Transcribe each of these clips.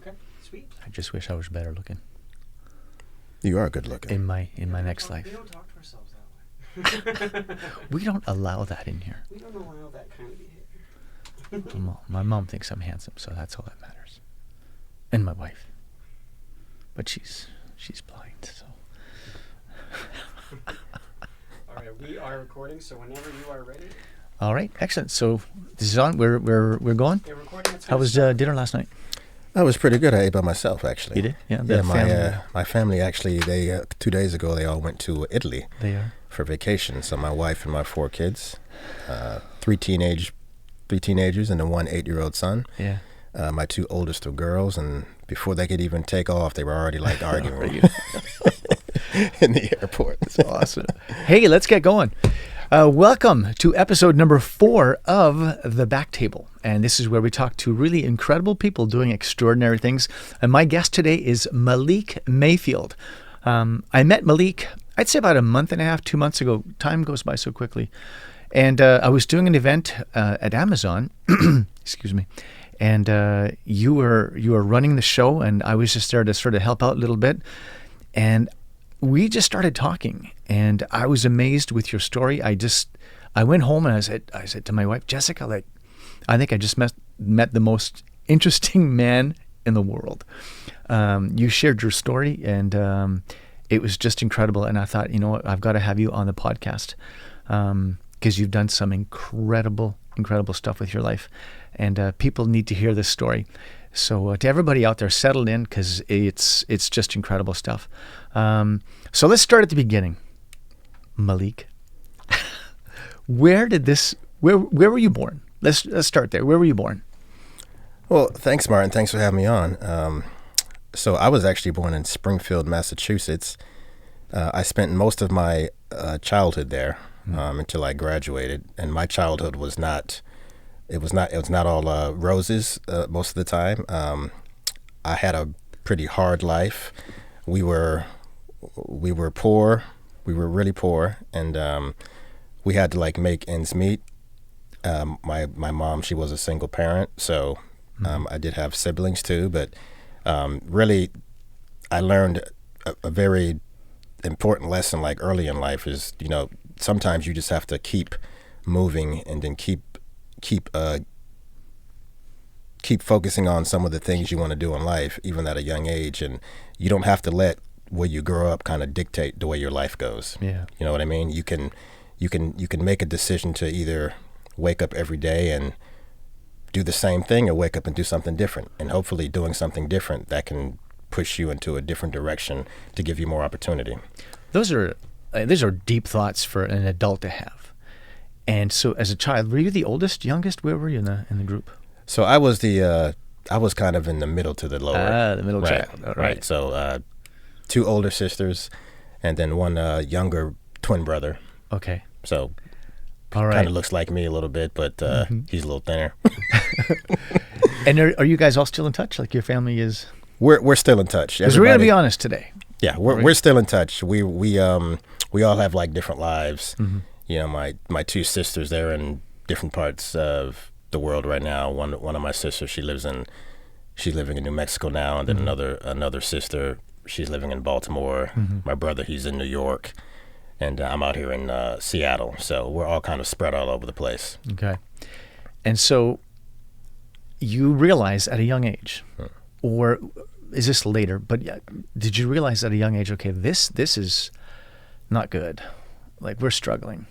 Okay, sweet. I just wish I was better looking You are good looking. in my next life. We don't talk to ourselves that way. We don't allow that in here. We don't allow that kind of behavior. My mom thinks I'm handsome, so that's all that matters. And my wife. But she's blind, so. All right, we are recording, so whenever you are ready. All right, excellent. So this is on. We're going. We're recording. How was dinner last night? That was pretty good. I ate by myself, actually. You did? Yeah. Yeah, my family actually. They 2 days ago they all went to Italy. They are for vacation. So my wife and my 4 kids, three teenagers, and then 1 8-year-old son. Yeah. My 2 oldest are girls, and before they could even take off, they were already like arguing in the airport. That's awesome. Hey, let's get going. Welcome to episode number 4 of The Back Table. And this is where we talk to really incredible people doing extraordinary things. And my guest today is Malik Mayfield. I met Malik, I'd say about a month and a half, 2 months ago. Time goes by so quickly. And I was doing an event at Amazon. Excuse me. And you were running the show, and I was just there to sort of help out a little bit. And we just started talking, and I was amazed with your story. I went home and I said to my wife, Jessica, like, I think I just met the most interesting man in the world. You shared your story, and it was just incredible. And I thought, you know what, I've got to have you on the podcast because you've done some incredible stuff with your life, and people need to hear this story. So to everybody out there, settle in because it's just incredible stuff. So let's start at the beginning. Malik, where were you born? Let's start there. Where were you born? Well, thanks, Martin. Thanks for having me on. So I was actually born in Springfield, Massachusetts. I spent most of my childhood there until I graduated, and my childhood was not all roses most of the time. I had a pretty hard life. We were poor. We were really poor, and we had to like make ends meet. My mom, she was a single parent, so I did have siblings too. But really, I learned a very important lesson like early in life is, you know, sometimes you just have to keep moving and then keep focusing on some of the things you want to do in life, even at a young age. And you don't have to let where you grow up kind of dictate the way your life goes. Yeah. You know what I mean? You can make a decision to either wake up every day and do the same thing or wake up and do something different. And hopefully doing something different that can push you into a different direction to give you more opportunity. Those are deep thoughts for an adult to have. And so as a child, were you the oldest, youngest? Where were you in the group? So I was I was kind of in the middle to the lower. The middle right, child. Right. So 2 older sisters and then 1 younger twin brother. Okay. So all right. Kind of looks like me a little bit, but he's a little thinner. And are you guys all still in touch? Like your family is? We're still in touch. Because we're going to be honest today. Yeah, we're still in touch. We all have like different lives. Mm-hmm. You know, my 2 sisters, they're in different parts of the world right now. One of my sisters, she's living in New Mexico now, and then another sister, she's living in Baltimore. Mm-hmm. My brother, he's in New York, and I'm out here in Seattle. So we're all kind of spread all over the place. Okay. And so you realize at a young age, or is this later, but did you realize at a young age, okay, this is not good. Like we're struggling.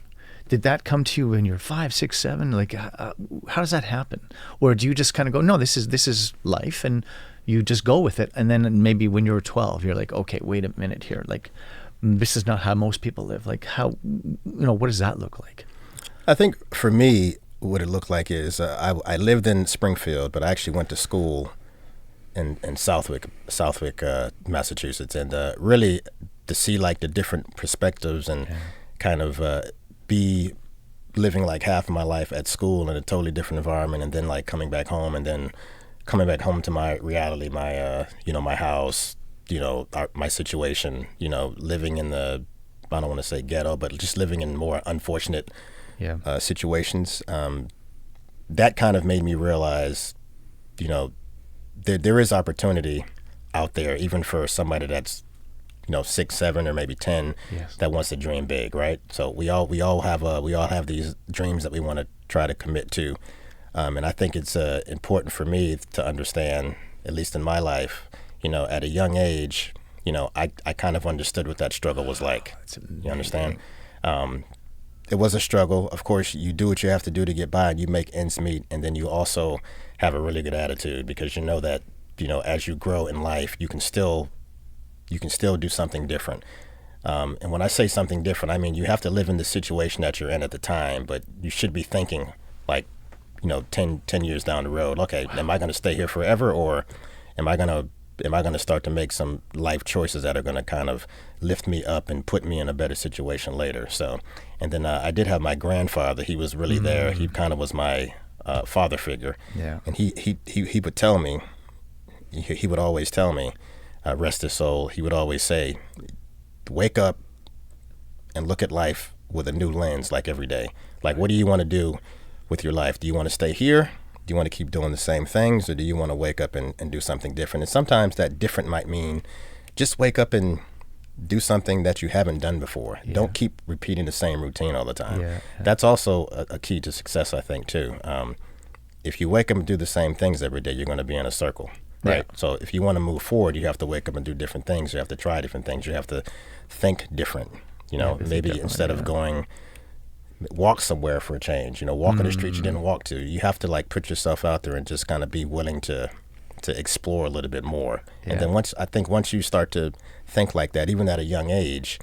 Did that come to you when you're 5, 6, 7? Like, how does that happen? Or do you just kind of go, no, this is life, and you just go with it? And then maybe when you're 12, you're like, okay, wait a minute here. Like, this is not how most people live. Like, what does that look like? I think for me, what it looked like is I lived in Springfield, but I actually went to school in Southwick, Massachusetts, and really to see like the different perspectives and kind of be living like half of my life at school in a totally different environment, and then like coming back home to my reality, my my house, my situation, living in the, I don't want to say ghetto, but just living in more unfortunate situations. That kind of made me realize, there is opportunity out there, even for somebody that's 6, 7, or maybe 10 Yes. that wants to dream big, right? So we all have these dreams that we want to try to commit to, and I think it's important for me to understand, at least in my life, at a young age, I kind of understood what that struggle was like. You understand? It was a struggle. Of course, you do what you have to do to get by, and you make ends meet, and then you also have a really good attitude, because you know that as you grow in life, you can still do something different. And when I say something different, I mean you have to live in the situation that you're in at the time, but you should be thinking like 10 years down the road. Okay, am I going to stay here forever, or am I going to start to make some life choices that are going to kind of lift me up and put me in a better situation later? So, and then I did have my grandfather. He was really there. He kind of was my father figure. Yeah. And he would tell me, he would always tell me, rest his soul, he would always say, wake up and look at life with a new lens, like every day. Like, what do you want to do with your life? Do you want to stay here? Do you want to keep doing the same things, or do you want to wake up and do something different? And sometimes that different might mean just wake up and do something that you haven't done before. Yeah. Don't keep repeating the same routine all the time. Yeah. That's also a key to success, I think, too. If you wake up and do the same things every day, you're going to be in a circle. Right. Yeah. So if you want to move forward, you have to wake up and do different things. You have to try different things. You have to think different. Maybe instead of walk somewhere for a change. Walk on the street you didn't walk to. You have to like put yourself out there and just kind of be willing to explore a little bit more. Yeah. And then once you start to think like that, even at a young age,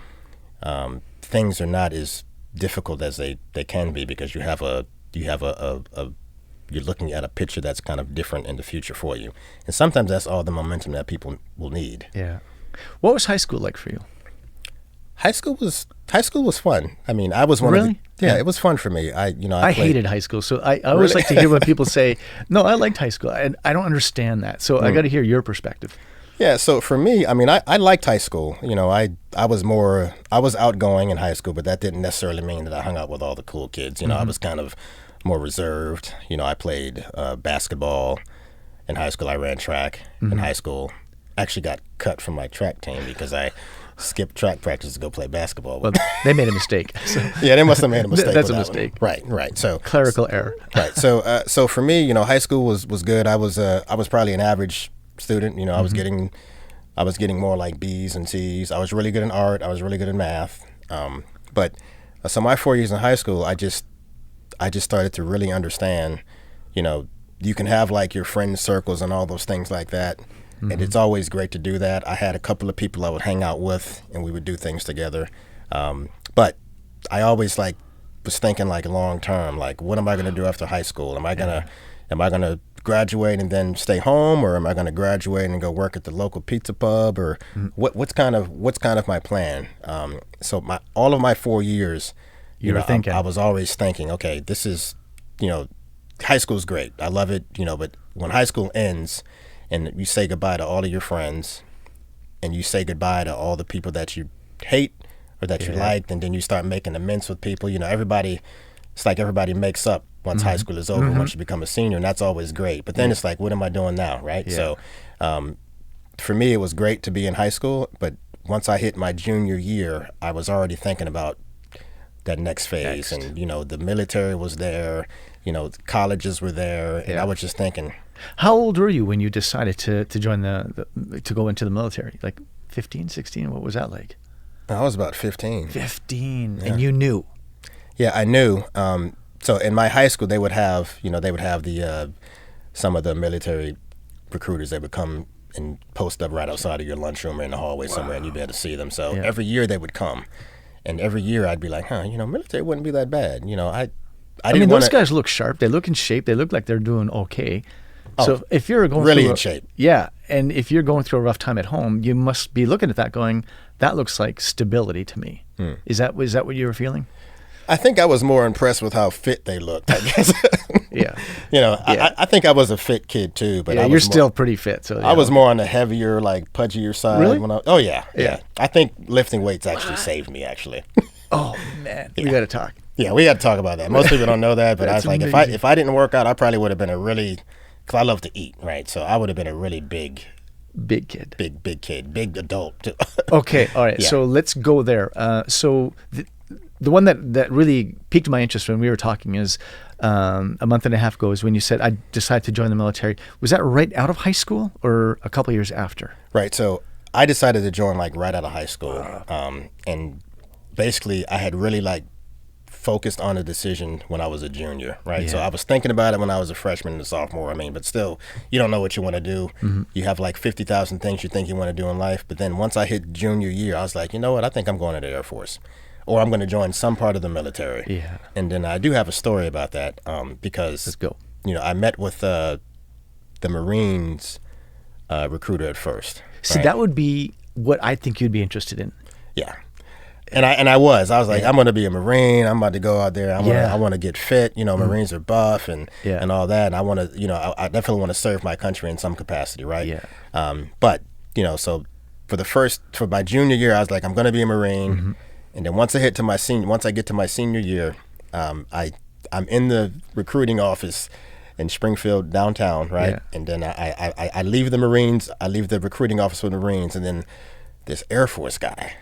things are not as difficult as they can be, because you're looking at a picture that's kind of different in the future for you. And sometimes that's all the momentum that people will need. Yeah. What was high school like for you? High school was fun. I mean, I was one Really? of the, yeah, it was fun for me. I played, hated high school. So I always like to hear when people say, no, I liked high school. And I don't understand that. So I got to hear your perspective. Yeah, so for me, I mean, I liked high school. I was outgoing in high school, but that didn't necessarily mean that I hung out with all the cool kids. I was kind of more reserved. I played basketball in high school. I ran track in high school. Actually got cut from my track team because I skipped track practice to go play basketball. Well, they made a mistake. So. Yeah, they must have made a mistake. That's a that mistake. One. Right. So clerical error. Right. So for me, high school was good. I was probably an average student. I was getting more like B's and C's. I was really good in art. I was really good in math. So my 4 years in high school, I just started to really understand, you can have like your friend circles and all those things like that. And it's always great to do that. I had a couple of people I would hang out with, and we would do things together. But I always was thinking like long term, like what am I going to do after high school? Am I gonna graduate and then stay home, or am I going to graduate and go work at the local pizza pub, or what's kind of my plan? So all of my 4 years, you were thinking. I was always thinking, okay, this is, high school's great. I love it, but when high school ends and you say goodbye to all of your friends and you say goodbye to all the people that you hate or that you liked, and then you start making amends with people, it's like everybody makes up once high school is over, once you become a senior, and that's always great. But then it's like, what am I doing now, right? Yeah. So for me, it was great to be in high school, but once I hit my junior year, I was already thinking about that next phase. And, the military was there, colleges were there, and I was just thinking. How old were you when you decided to join to go into the military? Like 15, 16? What was that like? I was about 15. 15, yeah. And you knew? Yeah, I knew. So in my high school, they would have the some of the military recruiters. They would come and post up right outside of your lunchroom or in the hallway somewhere, and you'd be able to see them. So every year they would come, and every year I'd be like, military wouldn't be that bad. I mean, those guys look sharp. They look in shape. They look like they're doing okay. So if you're going really through in shape, yeah, and if you're going through a rough time at home, you must be looking at that going, that looks like stability to me. Is that what you were feeling? I think I was more impressed with how fit they looked, I guess. Yeah. I think I was a fit kid too, but you're still pretty fit. So I was more on the heavier, like pudgier side. Really? Yeah. I think lifting weights actually saved me, actually. Oh man, we got to talk. Yeah, we got to talk about that. Most people don't know that, but I was like, amazing. if I didn't work out, I probably would have been a really because I love to eat, right? So I would have been a really big kid. big adult. Too. Okay, all right. Yeah. So let's go there. So the one that really piqued my interest when we were talking is a month and a half ago is when you said I decided to join the military. Was that right out of high school or a couple years after? Right. So I decided to join like right out of high school, and basically I had really like focused on a decision when I was a junior, right? Yeah. So I was thinking about it when I was a freshman and a sophomore. I mean, but still, you don't know what you want to do. You have like 50,000 things you think you want to do in life. But then once I hit junior year, I was like, you know what? I think I'm going to the Air Force, or I'm going to join some part of the military. Yeah. And then I do have a story about that because Let's go. I met with the Marines recruiter at first. So that would be what I think you'd be interested in. Yeah. And I was like, I'm going to be a Marine. I'm about to go out there. I want to get fit. Marines are buff and all that. And I want to, I definitely want to serve my country in some capacity, right? Yeah. But, so for my junior year, I was like, I'm going to be a Marine. And then once I get to my senior year, I'm in the recruiting office in Springfield downtown, right? Yeah. And then I leave the Marines. I leave the recruiting office with the Marines, and then this Air Force guy.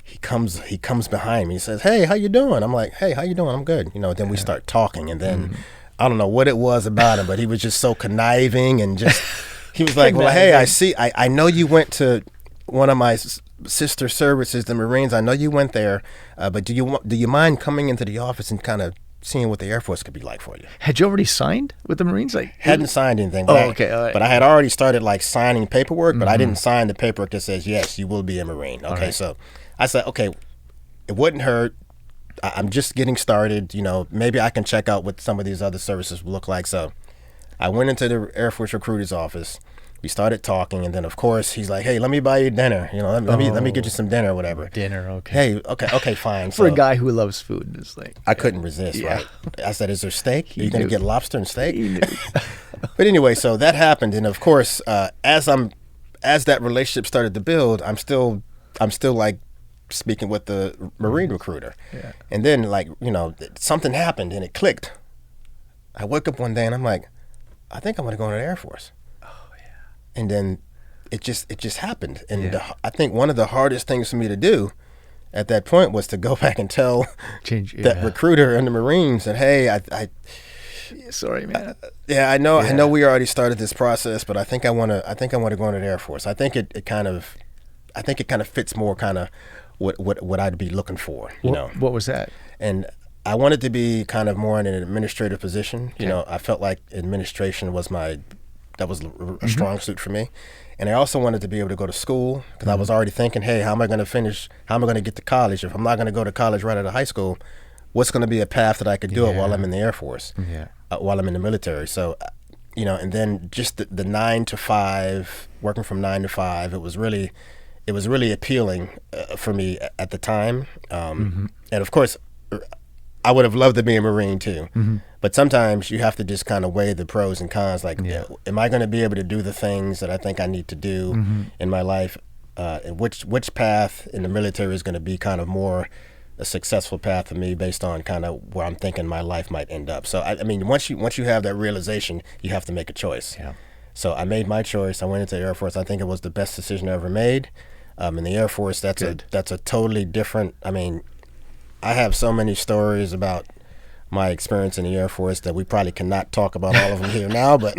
He comes behind me. He says, "Hey, how you doing?" I'm like, "Hey, how you doing?" I'm good. Then we start talking, and then I don't know what it was about him, but he was just so conniving and just he was like, "Well, hey, I know you went to one of my sister services, the Marines. I know you went there, but do you mind coming into the office and kind of seeing what the Air Force could be like for you?" Had you already signed with the Marines? Like, hadn't signed anything. Oh, But okay. All right. But I had already started like signing paperwork, but I didn't sign the paperwork that says yes, you will be a Marine. Okay, right. so I said, okay, it wouldn't hurt. I'm just getting started. Maybe I can check out what some of these other services look like. So I went into the Air Force recruiter's office. We started talking, and then of course he's like, "Hey, let me buy you dinner. Let me get you some dinner or whatever." Dinner, okay. Hey, okay, fine. For So a guy who loves food, it's like I couldn't resist, Yeah. right? I said, "Is there steak? Are you He going to knew. get lobster and steak?" he knew. But anyway, so that happened, and of course, as that relationship started to build, I'm still like speaking with the Marine recruiter, Yeah. and then like something happened and it clicked. I woke up one day and I'm like, I think I'm going to go into the Air Force. Oh yeah. And then it just happened, and Yeah. I think one of the hardest things for me to do at that point was to go back and tell Change that yeah. recruiter and the Marines that, hey, Sorry, man. I know Yeah. we already started this process, but I think I want to go into the Air Force. I think it kind of fits more kind of what I'd be looking for, What was that? And I wanted to be kind of more in an administrative position. Okay. I felt like administration was a strong suit for me. And I also wanted to be able to go to school because I was already thinking, hey, how am I going to finish? How am I going to get to college? If I'm not going to go to college right out of high school, what's going to be a path that I could do it while I'm in the Air Force, while I'm in the military? So, and then just the 9 to 5, working from 9 to 5, it was really appealing for me at the time. And of course, I would have loved to be a Marine too. But sometimes you have to just kind of weigh the pros and cons. Like, am I going to be able to do the things that I think I need to do in my life? And which path in the military is going to be kind of more a successful path for me based on kind of where I'm thinking my life might end up. So, I mean, once you have that realization, you have to make a choice. Yeah. So I made my choice. I went into the Air Force. I think it was the best decision I ever made. In the Air Force, that's a totally different. I mean, I have so many stories about my experience in the Air Force that we probably cannot talk about all of them here now. But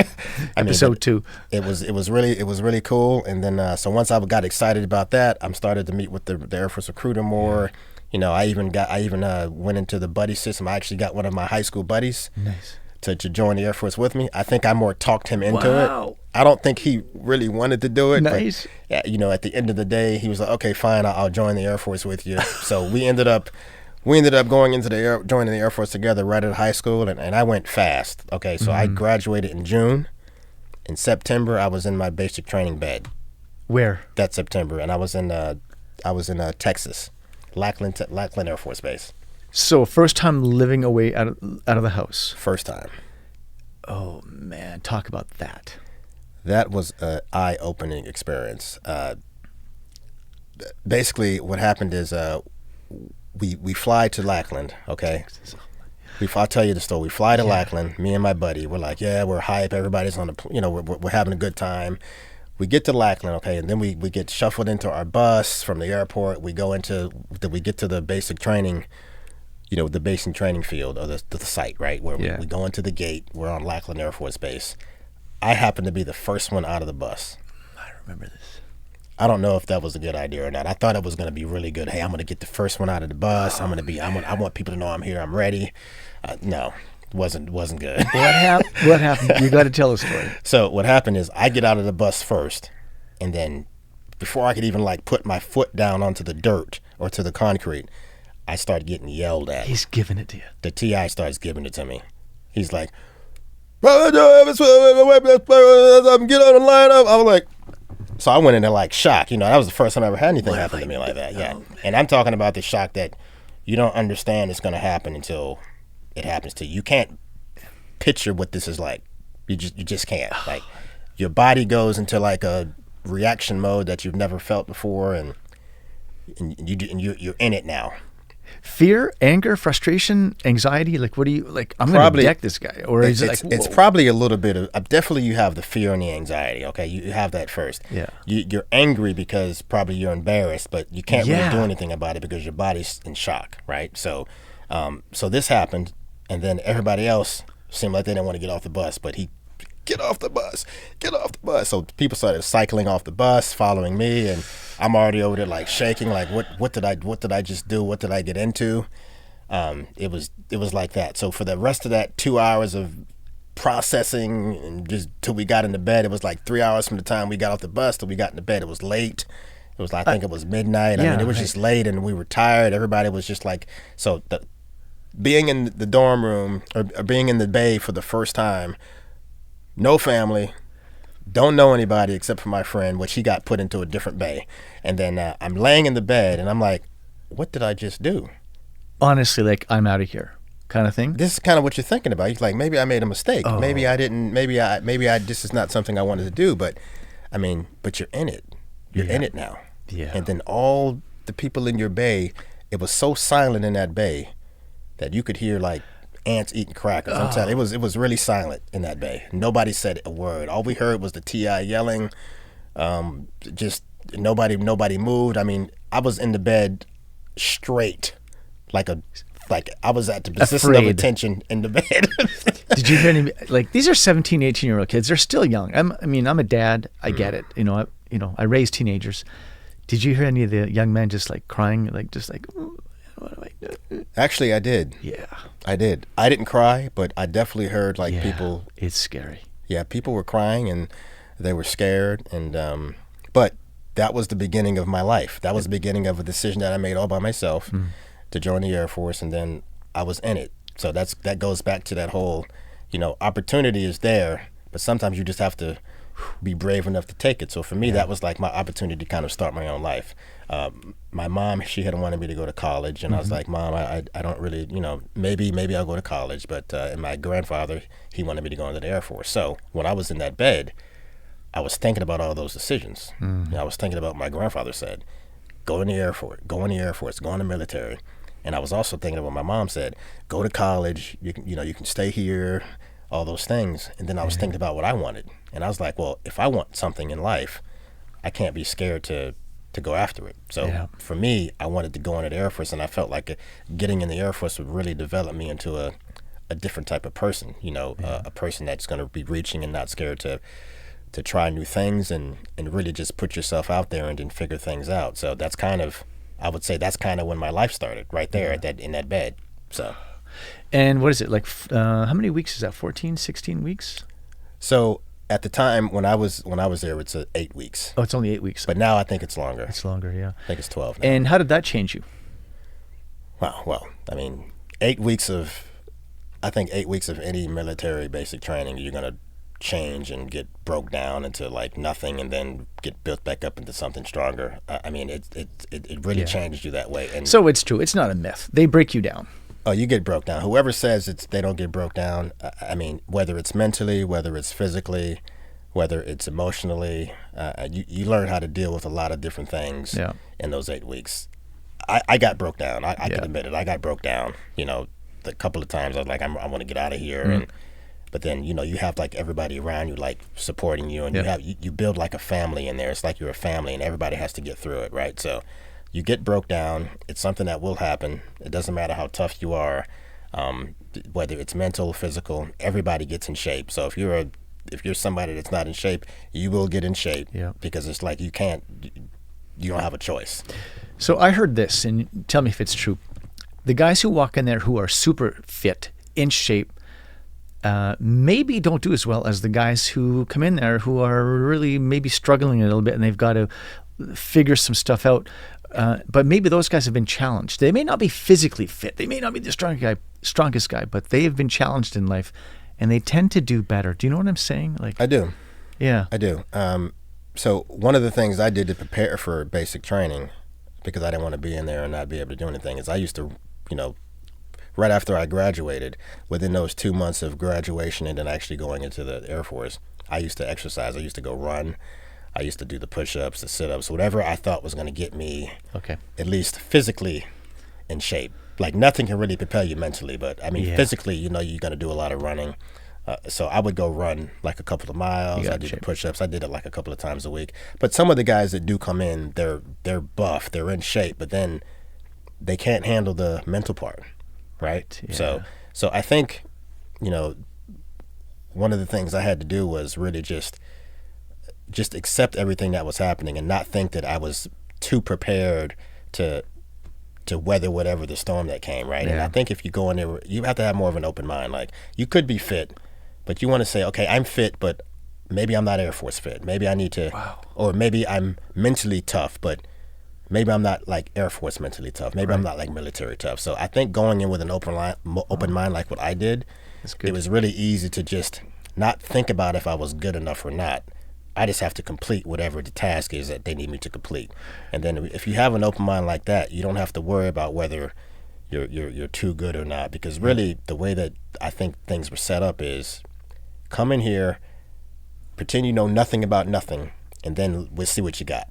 I mean, Episode 2. it was really cool. And then so once I got excited about that, I started to meet with the Air Force recruiter more. I even went into the buddy system. I actually got one of my high school buddies. Nice. To join the Air Force with me. I think I more talked him into Wow. it. I don't think he really wanted to do it. Nice. But, at the end of the day, he was like, "Okay, fine, I'll join the Air Force with you." So we ended up going into joining the Air Force together right at high school, and I went fast. Okay, so I graduated in June. In September, I was in my basic training bed. Where? That September, and I was in Texas, Lackland Air Force Base. So first time living away out of the house. First time. Oh man, talk about that. That was an eye-opening experience. Basically, what happened is we fly to Lackland, okay? I'll tell you the story. We fly to Lackland, me and my buddy. We're like, yeah, we're hype. Everybody's on the, we're having a good time. We get to Lackland, okay, and then we get shuffled into our bus from the airport. We get to the basic training, the basic training field, or the site, right, where we go into the gate. We're on Lackland Air Force Base. I happened to be the first one out of the bus. I remember this. I don't know if that was a good idea or not. I thought it was going to be really good. Hey, I'm going to get the first one out of the bus. I want people to know I'm here. I'm ready. No. Wasn't good. What happened? You got to tell the story. So what happened is I get out of the bus first, and then before I could even put my foot down onto the dirt or to the concrete, I started getting yelled at. He's giving it to you. The TI starts giving it to me. He's like, get on the line up. I was like, so I went into shock. That was the first time I ever had anything happen to me like that. Yeah, and I'm talking about the shock that you don't understand it's going to happen until it happens to you. You can't picture what this is like. You just can't. Your body goes into a reaction mode that you've never felt before, and you're in it now. Fear, anger, frustration, anxiety. What do you like? I'm going to deck this guy, or is it it's probably a little bit of definitely you have the fear and the anxiety. Okay, you have that first. Yeah. You're angry because probably you're embarrassed, but you can't really do anything about it because your body's in shock, right? So this happened. And then everybody else seemed like they didn't want to get off the bus, but get off the bus. So people started cycling off the bus, following me, and I'm already over there shaking, what did I just do? What did I get into? It was like that. So for the rest of that 2 hours of processing, and just till we got into bed, it was 3 hours from the time we got off the bus till we got into bed. It was late. It was I think it was midnight. It was just late, and we were tired. Everybody was just being in the dorm room or being in the bay for the first time, no family, don't know anybody except for my friend, which he got put into a different bay. And then I'm laying in the bed and I'm like, what did I just do? Honestly, I'm out of here kind of thing. This is kind of what you're thinking about. You're maybe I made a mistake. Oh. Maybe I didn't, maybe I this is not something I wanted to do, but you're in it. You're in it now. Yeah. And then all the people in your bay, it was so silent in that bay that you could hear ants eating crackers. I'm telling you, it was really silent in that bay. Nobody said a word. All we heard was the TI yelling. Just nobody moved. I was in the bed straight, I was at the position of attention in the bed. Did you hear any these are 17, 18-year-old kids. They're still young. I'm a dad. I get it. I raise teenagers. Did you hear any of the young men just crying, what do I do? Actually, I did. Yeah. I did. I didn't cry, but I definitely heard people. It's scary. Yeah, people were crying and they were scared, and but that was the beginning of my life. That was the beginning of a decision that I made all by myself to join the Air Force, and then I was in it. So that goes back to that whole, opportunity is there, but sometimes you just have to be brave enough to take it. So for me, that was my opportunity to kind of start my own life. My mom, she had wanted me to go to college, and I was like, Mom, I don't really, maybe I'll go to college. But and my grandfather, he wanted me to go into the Air Force. So when I was in that bed, I was thinking about all those decisions. I was thinking about what my grandfather said, go in the Air Force, go in the military. And I was also thinking of what my mom said, go to college, you can stay here, all those things. And then I was thinking about what I wanted. And I was like, well, if I want something in life, I can't be scared to go after it. So for me, I wanted to go into the Air Force, and I felt like getting in the Air Force would really develop me into a different type of person, a person that's going to be reaching and not scared to try new things and really just put yourself out there and then figure things out. So that's I would say that's kind of when my life started, right there in that bed. So. And what is it, how many weeks is that, 14, 16 weeks? So at the time when I was there, it's 8 weeks. Oh, it's only 8 weeks. But now I think it's longer. It's longer, yeah. I think it's 12 now. And how did that change you? Well, 8 weeks of any military basic training, you're going to change and get broke down into nothing and then get built back up into something stronger. It really changes you that way. And so it's true. It's not a myth. They break you down. Oh, you get broke down. Whoever says they don't get broke down, whether it's mentally, whether it's physically, whether it's emotionally, you learn how to deal with a lot of different things in those 8 weeks. I got broke down. I can admit it. I got broke down, a couple of times I was like, I want to get out of here. But then, you know, you have like everybody around you like supporting you, and you build like a family in there. It's like you're a family, and everybody has to get through it, right? So you get broke down. It's something that will happen. It doesn't matter how tough you are, whether it's mental, physical. Everybody gets in shape. So if you're somebody that's not in shape, you will get in shape because it's like you don't have a choice. So I heard this, and tell me if it's true. The guys who walk in there who are super fit, in shape, maybe don't do as well as the guys who come in there who are really maybe struggling a little bit, and they've got to figure some stuff out. But maybe those guys have been challenged. They may not be physically fit. They may not be the strongest guy, but they have been challenged in life, and they tend to do better. Do you know what I'm saying? Like, I do. Yeah. I do. So one of the things I did to prepare for basic training, because I didn't want to be in there and not be able to do anything, is I used to, you know, right after I graduated, within those 2 months of graduation and then actually going into the Air Force, I used to exercise. I used to go run. I used to do the push-ups, the sit-ups, whatever I thought was going to get me at least physically in shape. Like, nothing can really prepare you mentally, but, I mean, physically, you know, you're going to do a lot of running. So I would go run like a couple of miles. I did the push-ups. I did it like a couple of times a week. But some of the guys that do come in, they're buff, they're in shape, but then they can't handle the mental part, right? Yeah. So I think, you know, one of the things I had to do was really just accept everything that was happening and not think that I was too prepared to weather whatever the storm that came, right? Yeah. And I think if you go in there, you have to have more of an open mind. Like, you could be fit, but you want to say, okay, I'm fit, but maybe I'm not Air Force fit. Maybe I need to, or maybe I'm mentally tough, but maybe I'm not like Air Force mentally tough. Maybe I'm not like military tough. So I think going in with an open mind like what I did, it was really easy to just not think about if I was good enough or not. I just have to complete whatever the task is that they need me to complete. And then if you have an open mind like that, you don't have to worry about whether you're too good or not, because really the way that I think things were set up is come in here, pretend you know nothing about nothing, and then we'll see what you got.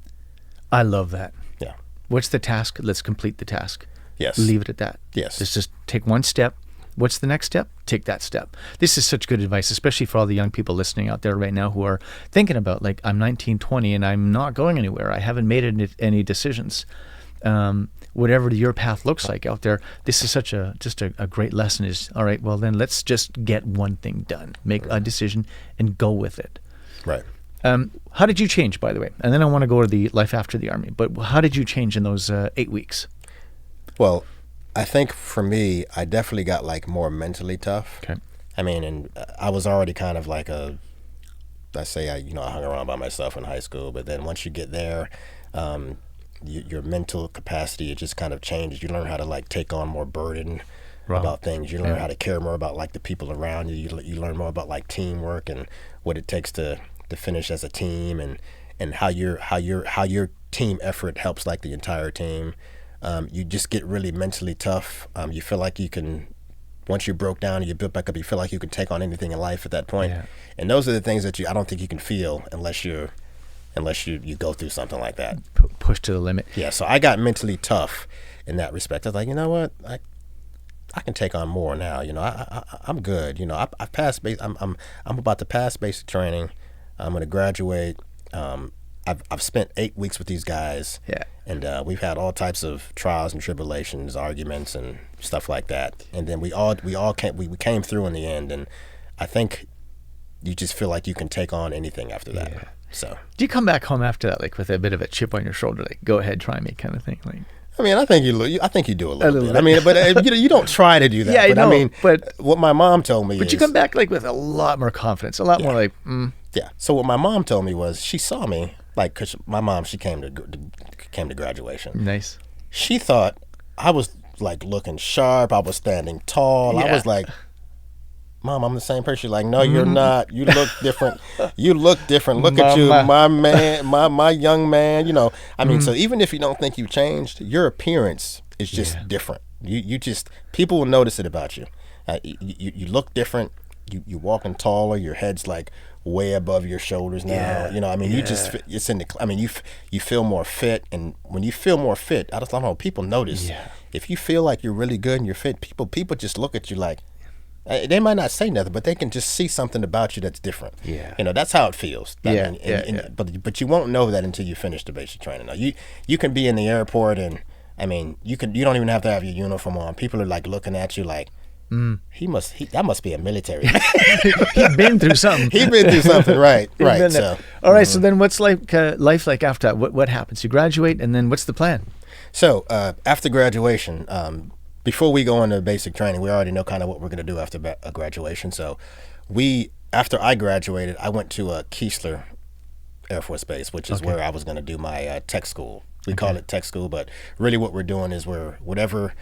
I love that. Yeah. What's the task? Let's complete the task. Yes. Leave it at that. Yes. Let's just take one step. What's the next step? Take that step. This is such good advice, especially for all the young people listening out there right now who are thinking about, like, I'm 19, 20, and I'm not going anywhere. I haven't made any decisions. Whatever your path looks like out there, this is such a great lesson is, all right, well, then let's just get one thing done. Make a decision and go with it. Right. How did you change, by the way? And then I want to go to the life after the Army. But how did you change in those 8 weeks? Well, I think for me, I definitely got like more mentally tough. Okay. I mean, and I was already kind of like I hung around by myself in high school, but then once you get there, your mental capacity, it just kind of changes. You learn how to like take on more burden about things. You learn how to care more about like the people around you. You learn more about like teamwork and what it takes to finish as a team, and how your team effort helps like the entire team. You just get really mentally tough. You feel like you can, once you broke down and you built back up, you feel like you can take on anything in life at that point. Yeah. And those are the things that I don't think you can feel unless you go through something like that. Push to the limit. Yeah. So I got mentally tough in that respect. I was like, you know what, I can take on more now. You know, I'm good. You know, I've passed. I'm about to pass basic training. I'm going to graduate. I've spent 8 weeks with these guys. Yeah. And we've had all types of trials and tribulations, arguments and stuff like that. And then we came through in the end. And I think you just feel like you can take on anything after that. Yeah. So. Do you come back home after that, like with a bit of a chip on your shoulder, like go ahead, try me, kind of thing? Like. I mean, I think you do a little bit. I mean, but you don't try to do that. Yeah, I know. I mean, but what my mom told me. But you come back like with a lot more confidence, a lot more like. Yeah. So what my mom told me was she saw me. Like, cause my mom, she came to graduation. Nice. She thought I was like looking sharp. I was standing tall. Yeah. I was like, Mom, I'm the same person. She's like, no, you're not. You look different. You look different. Look at you, my man, my young man. You know, I mean, so even if you don't think you've changed, your appearance is just different. You just, people will notice it about you. You look different. You walking taller. Your head's like way above your shoulders now. Yeah. You know, I mean, you just, it's in the, I mean, you feel more fit. And when you feel more fit, I don't know, people notice. Yeah. if you feel like you're really good and you're fit, people just look at you like, they might not say nothing, but they can just see something about you that's different. Yeah. That's how it feels. Yeah, But you won't know that until you finish the basic training. Now, you can be in the airport and, you don't even have to have your uniform on. People are like looking at you like, that must be a military. He'd been through something. He'd been through something, right? Right. So, all right. So then, what's life like after that? What happens? You graduate, and then what's the plan? So after graduation, before we go into basic training, we already know kind of what we're going to do after graduation. So after I graduated, I went to Keesler Air Force Base, which is where I was going to do my tech school. We call it tech school, but really what we're doing is whatever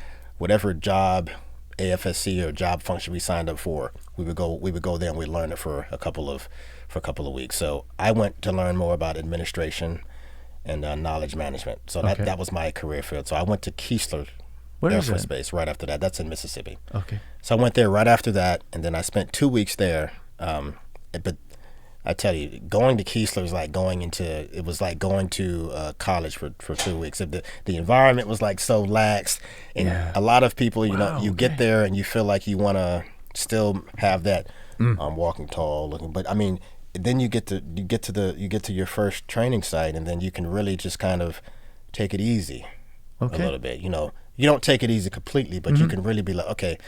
job, AFSC or job function we signed up for, we would go there and we'd learn it for a couple of weeks. So I went to learn more about administration and knowledge management. So that was my career field. So I went to Keesler Air Force Base right after that. That's in Mississippi. Okay. So I went there right after that, and then I spent 2 weeks there. But I tell you, going to Keesler was like going to college for 2 weeks. The environment was like so lax, and a lot of people, you get there and you feel like you want to still have that walking tall looking, but then you get to your first training site, and then you can really just kind of take it easy a little bit. You don't take it easy completely, but you can really be like, okay,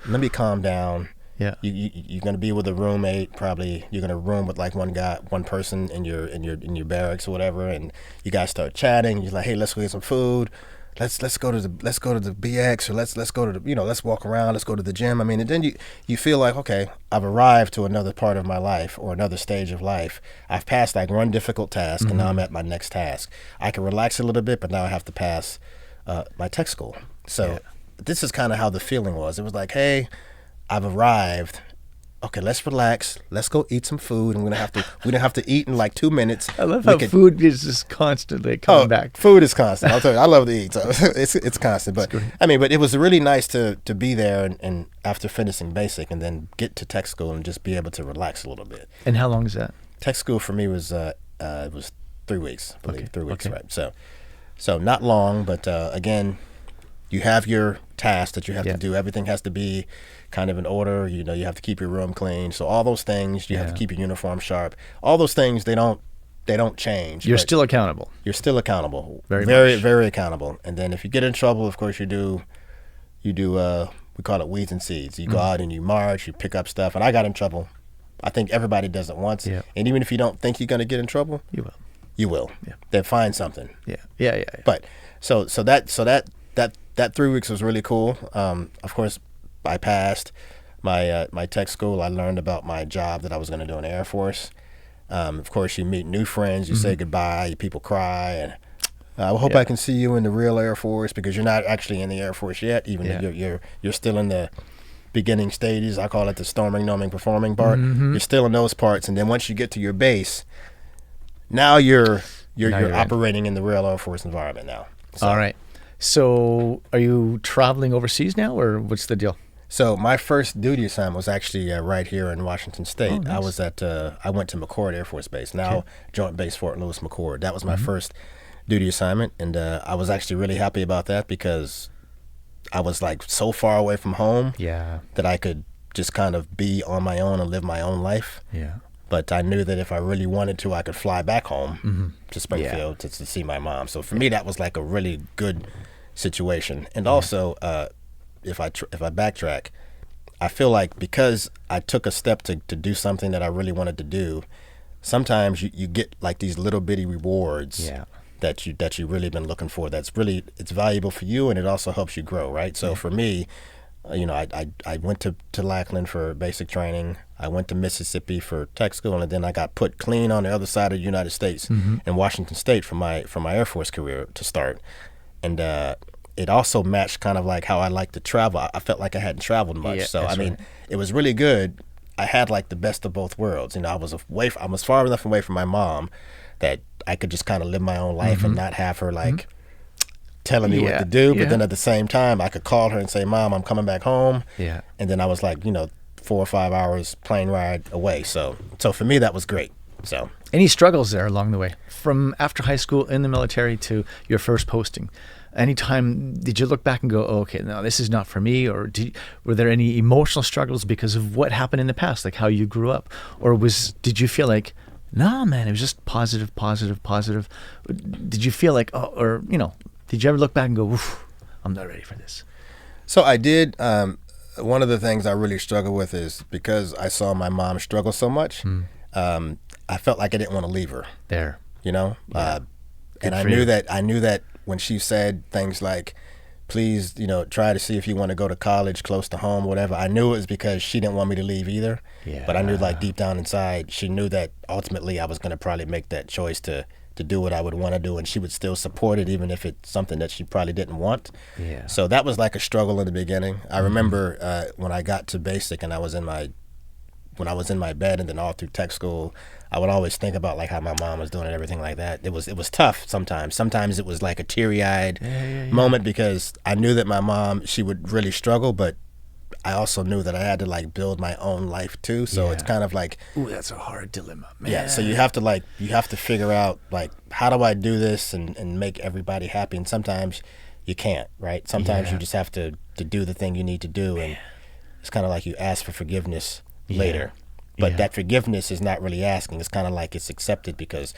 let me calm down. Yeah. You're gonna be with a roommate. Probably you're gonna room with like one person in your barracks or whatever, and you guys start chatting. You're like, hey, let's go get some food. Let's go to the BX, or let's go to the, let's walk around. Let's go to the gym. And then you feel like, okay, I've arrived to another part of my life or another stage of life. I've passed like one difficult task, and now I'm at my next task. I can relax a little bit, but now I have to pass my tech school. So this is kind of how the feeling was. It was like, hey, I've arrived. Okay, let's relax. Let's go eat some food. And we don't have to eat in like 2 minutes. I love how food is just constantly coming back. Food is constant. I'll tell you, I love to eat, so it's constant. But but it was really nice to be there and after finishing basic, and then get to tech school and just be able to relax a little bit. And how long is that? Tech school for me was it was 3 weeks, I believe. 3 weeks, right? So not long, but again, you have your tasks that you have to do. Everything has to be kind of in order. You have to keep your room clean. So all those things, you have to keep your uniform sharp. All those things, they don't change. You're still accountable. You're still accountable. Very, very accountable. And then if you get in trouble, of course you do we call it weeds and seeds. You go out and you march, you pick up stuff. And I got in trouble. I think everybody does it once. Yeah. And even if you don't think you're going to get in trouble, you will. You will. Yeah. They'll find something. Yeah. But so that 3 weeks was really cool. Of course, I passed my tech school. I learned about my job that I was going to do in the Air Force. Of course, you meet new friends. You say goodbye. People cry, and I hope I can see you in the real Air Force, because you're not actually in the Air Force yet. Even though you're still in the beginning stages. I call it the storming, numbing, performing part. You're still in those parts, and then once you get to your base, now you're operating in the real Air Force environment now. So. All right. So are you traveling overseas now, or what's the deal? So my first duty assignment was actually right here in Washington State. Oh, nice. I was I went to McChord Air Force Base, now Joint Base Fort Lewis McChord. That was my first duty assignment, and I was actually really happy about that, because I was like so far away from home that I could just kind of be on my own and live my own life. Yeah. But I knew that if I really wanted to, I could fly back home to Springfield to see my mom. So for me, that was like a really good situation. And also, if I backtrack, I feel like because I took a step to do something that I really wanted to do, sometimes you get like these little bitty rewards that you really been looking for. It's valuable for you, and it also helps you grow, right? So for me, I went to Lackland for basic training. I went to Mississippi for tech school, and then I got put clean on the other side of the United States in Washington State for my Air Force career to start. And it also matched kind of like how I like to travel. I felt like I hadn't traveled much, so it was really good. I had like the best of both worlds. I was far enough away from my mom that I could just kind of live my own life and not have her like telling me what to do. But then at the same time, I could call her and say, "Mom, I'm coming back home." Yeah. And then I was like, 4 or 5 hours plane ride away. So for me, that was great. So Any struggles there along the way, from after high school, in the military, to your first posting? Anytime did you look back and go, oh, okay, no, this is not for me? Or were there any emotional struggles because of what happened in the past, like how you grew up? Or did you feel like, nah, man, it was just positive, positive, positive? Did you feel like, did you ever look back and go, oof, I'm not ready for this? So I did. One of the things I really struggle with is because I saw my mom struggle so much, I felt like I didn't want to leave her. There. And I knew that when she said things like, please, try to see if you want to go to college close to home, whatever, I knew it was because she didn't want me to leave either. Yeah. But I knew, like, deep down inside, she knew that ultimately I was going to probably make that choice to do what I would want to do, and she would still support it even if it's something that she probably didn't want. Yeah. So that was like a struggle in the beginning. I remember when I got to basic and I was in my bed and then all through tech school, I would always think about like how my mom was doing and everything like that. It was tough sometimes. Sometimes it was like a teary-eyed moment because I knew that my mom, she would really struggle, but I also knew that I had to like build my own life too. So it's kind of like, ooh, that's a hard dilemma, man. Yeah. So you have to figure out like, how do I do this and make everybody happy? And sometimes you can't, right? Sometimes you just have to do the thing you need to do. And it's kind of like you ask for forgiveness later. But that forgiveness is not really asking. It's kind of like it's accepted because,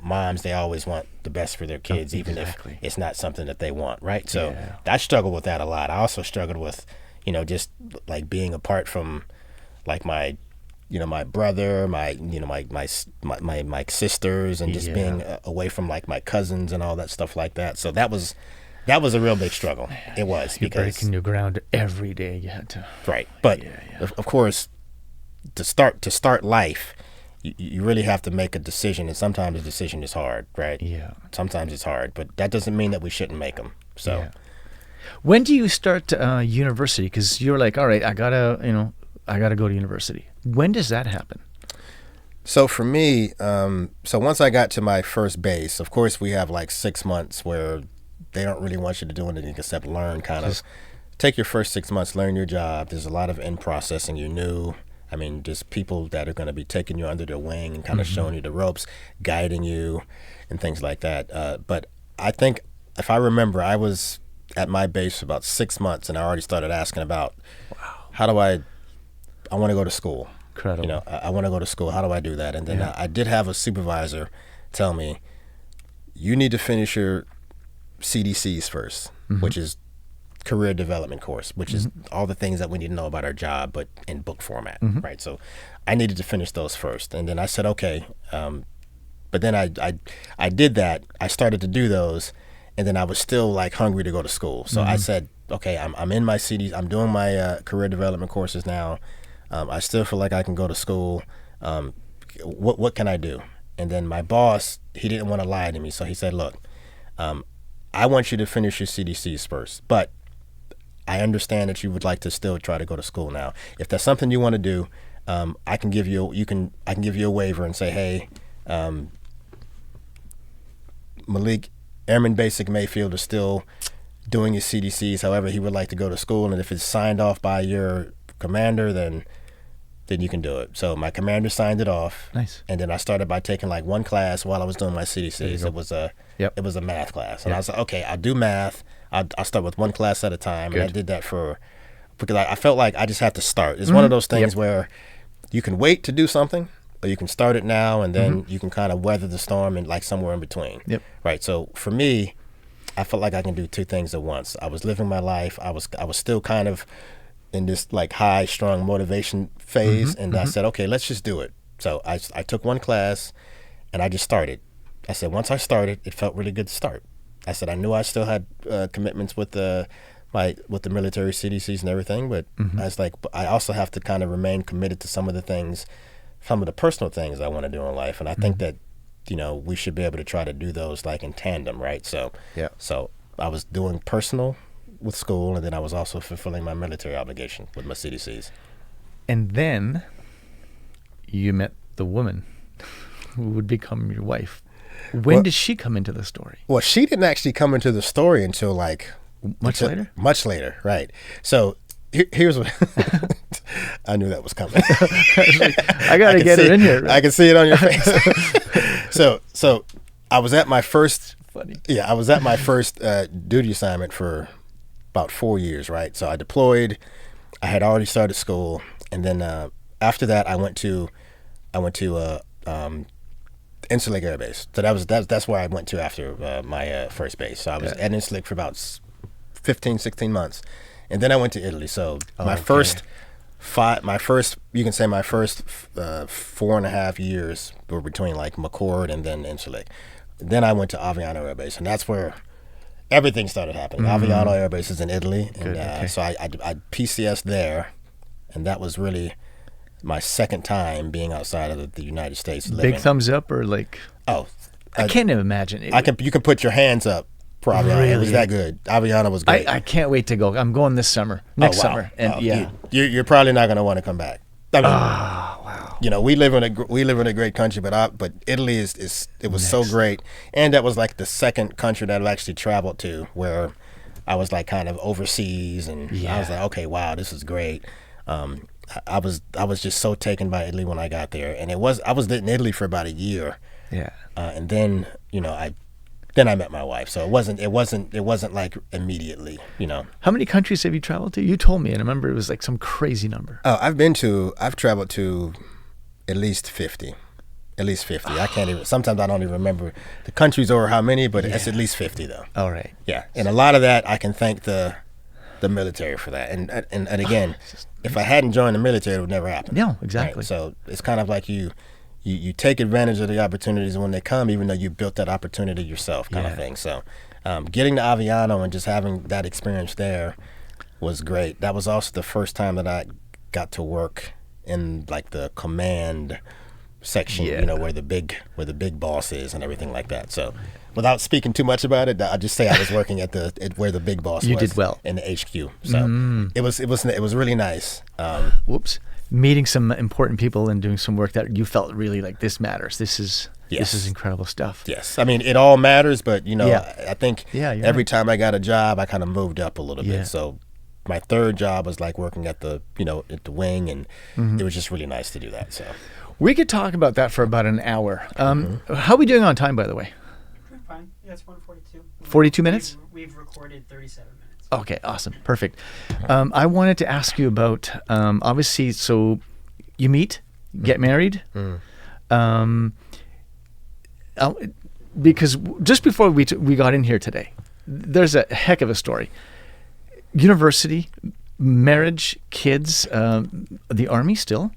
moms, they always want the best for their kids, even if it's not something that they want, right? So I struggled with that a lot. I also struggled with, just like being apart from like my brother, my sisters, and just being away from like my cousins and all that stuff like that. So that was a real big struggle. It was You're because breaking your ground every day. You had to. Right. But of course, to start life, you really have to make a decision, and sometimes the decision is hard, right? Yeah. Sometimes it's hard, but that doesn't mean that we shouldn't make them. So. Yeah. When do you start university? Because you're like, all right, I gotta go to university. When does that happen? So for me, so once I got to my first base, of course we have like 6 months where they don't really want you to do anything except learn. Kind of take your first 6 months, learn your job. There's a lot of in processing. Just people that are going to be taking you under their wing and kind of showing you the ropes, guiding you, and things like that. But I think, if I remember, I was at my base for about 6 months, and I already started asking about, how do I want to go to school. Incredible. I want to go to school. How do I do that? And then I did have a supervisor tell me, you need to finish your CDCs first, which is career development course, which is all the things that we need to know about our job, but in book format, right? So I needed to finish those first. And then I said, okay. But then I did that. I started to do those, and then I was still like hungry to go to school. So I said, okay, I'm in my CDs. I'm doing my career development courses now. I still feel like I can go to school. What can I do? And then my boss, he didn't want to lie to me. So he said, look, I want you to finish your CDCs first, but I understand that you would like to still try to go to school now. If that's something you want to do, I can give you a waiver and say, hey, Malik, Airman Basic Mayfield is still doing his CDCs. However, he would like to go to school, and if it's signed off by your commander, then you can do it. So my commander signed it off. Nice. And then I started by taking like one class while I was doing my CDCs. It was a math class, and I was like, okay, I'll do math. I'll start with one class at a time. Good. And I did that because I felt like I just had to start. It's one of those things where you can wait to do something, or you can start it now, and then you can kind of weather the storm and like somewhere in between. Yep. Right. So for me, I felt like I can do two things at once. I was living my life. I was still kind of in this like high, strong motivation phase, and I said, okay, let's just do it. So I took one class, and I just started. I said, once I started, it felt really good to start. I said, I knew I still had commitments with the military CDCs and everything, but I was like, but I also have to kind of remain committed to some of the personal things I want to do in life, and I think that we should be able to try to do those like in tandem, right? So so I was doing personal with school, and then I was also fulfilling my military obligation with my CDCs. And then you met the woman who would become your wife. When did she come into the story? Well, she didn't actually come into the story until like Much later? Much later, right. So here's what I knew that was coming. I got to get it in here. I can see it on your face. So I was at my first. Funny. Yeah, I was at my first duty assignment for about 4 years, right? So I deployed. I had already started school, and then after that, I went to Incirlik Air Base. So that's where I went to after my first base. So I was at Incirlik for about 15, 16 months, and then I went to Italy. So my first, you can say my first 4.5 years were between like McCord and then Incirlik. Then I went to Aviano Air Base, and that's where everything started happening. Aviano Air Base is in Italy, and so I PCS there, and that was really my second time being outside of the United States. Big thumbs up or like? Oh, I can't even imagine. You can put your hands up. For Aviano. Really? It was that good. Aviano was great. I can't wait to go. I'm going this summer, next summer, and you're probably not going to want to come back. I mean, wow. You know, we live in a great country, but Italy it was so great, and that was like the second country that I've actually traveled to where I was like kind of overseas, and I was like, okay, wow, this is great. I was just so taken by Italy when I got there, and I was in Italy for about a year. Yeah. And then I met my wife, so it wasn't like immediately, How many countries have you traveled to? You told me, and I remember it was like some crazy number. Oh, I've traveled to at least 50. I can't even. Sometimes I don't even remember the countries or how many, but it's at least 50 though. All right. Yeah, and a lot of that I can thank the military for that, and again, if I hadn't joined the military, it would never happen. No, exactly. Right? So it's kind of like you take advantage of the opportunities when they come, even though you built that opportunity yourself, kind of thing. So getting to Aviano and just having that experience there was great. That was also the first time that I got to work in like the command section, where the big boss is and everything like that. So without speaking too much about it, I'll just say I was working at where the big boss was. You did well. In the HQ. So it was really nice. Whoops. Meeting some important people and doing some work that you felt really like this matters. This is incredible stuff. Yes, I mean it all matters, but I think every time I got a job, I kind of moved up a little bit. So my third job was like working at the at the wing, and it was just really nice to do that. So we could talk about that for about an hour. How are we doing on time, by the way? Fine. Yeah, it's 1:42. 42 minutes. We've recorded 37 minutes. Okay, awesome. Perfect. I wanted to ask you about, obviously, so you meet, get married, because just before we got in here today, there's a heck of a story. University, marriage, kids, the Army still,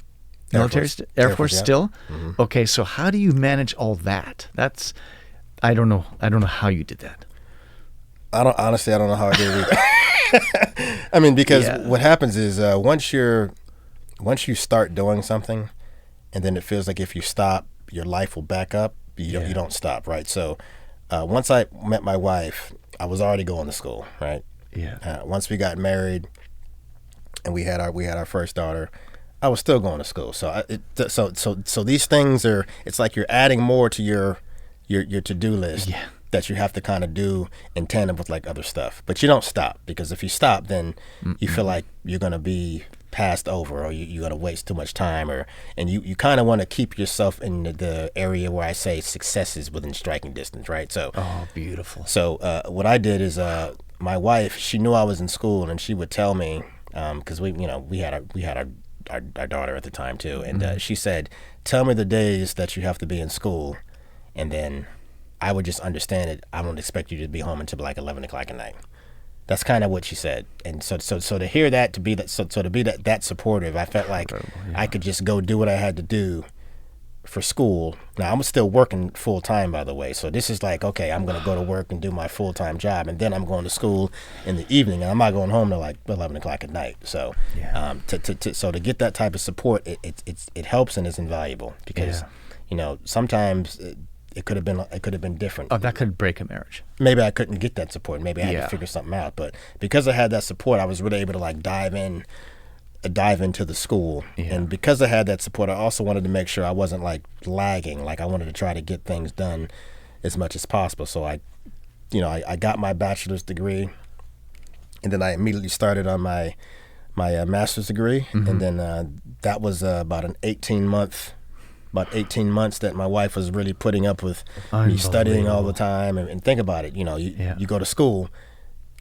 military, Air Force still. Mm-hmm. Okay, so how do you manage all that? I don't know how you did that. I don't know how I did it either. I mean, because what happens is once you start doing something, and then it feels like if you stop, your life will back up. You don't stop, right? So once I met my wife, I was already going to school, right? Yeah. Once we got married, and we had our first daughter, I was still going to school. So so these things it's like you're adding more to your to-do list. Yeah. That you have to kind of do in tandem with like other stuff. But you don't stop, because if you stop, then you feel like you're going to be passed over, or you're going to waste too much time, and you kind of want to keep yourself in the area where I say success is within striking distance, right? So beautiful. So what I did is my wife, she knew I was in school, and she would tell me, because we had our daughter at the time too, and she said, tell me the days that you have to be in school, and then I would just understand it. I don't expect you to be home until like 11 o'clock at night. That's kind of what she said. And so to hear that, to be that supportive, I felt like I could just go do what I had to do for school. Now I'm still working full time, by the way. So this is like, okay, I'm going to go to work and do my full time job, and then I'm going to school in the evening, and I'm not going home till like 11 o'clock at night. So to get that type of support, it helps and is invaluable, because sometimes it could have been different. Oh, that could break a marriage. Maybe I couldn't get that support. Maybe I had to figure something out. But because I had that support, I was really able to like dive into the school. Yeah. And because I had that support, I also wanted to make sure I wasn't like lagging. Like I wanted to try to get things done as much as possible. So I got my bachelor's degree, and then I immediately started on my my master's degree, and then that was about 18 months that my wife was really putting up with me studying all the time. And think about it, you go to school,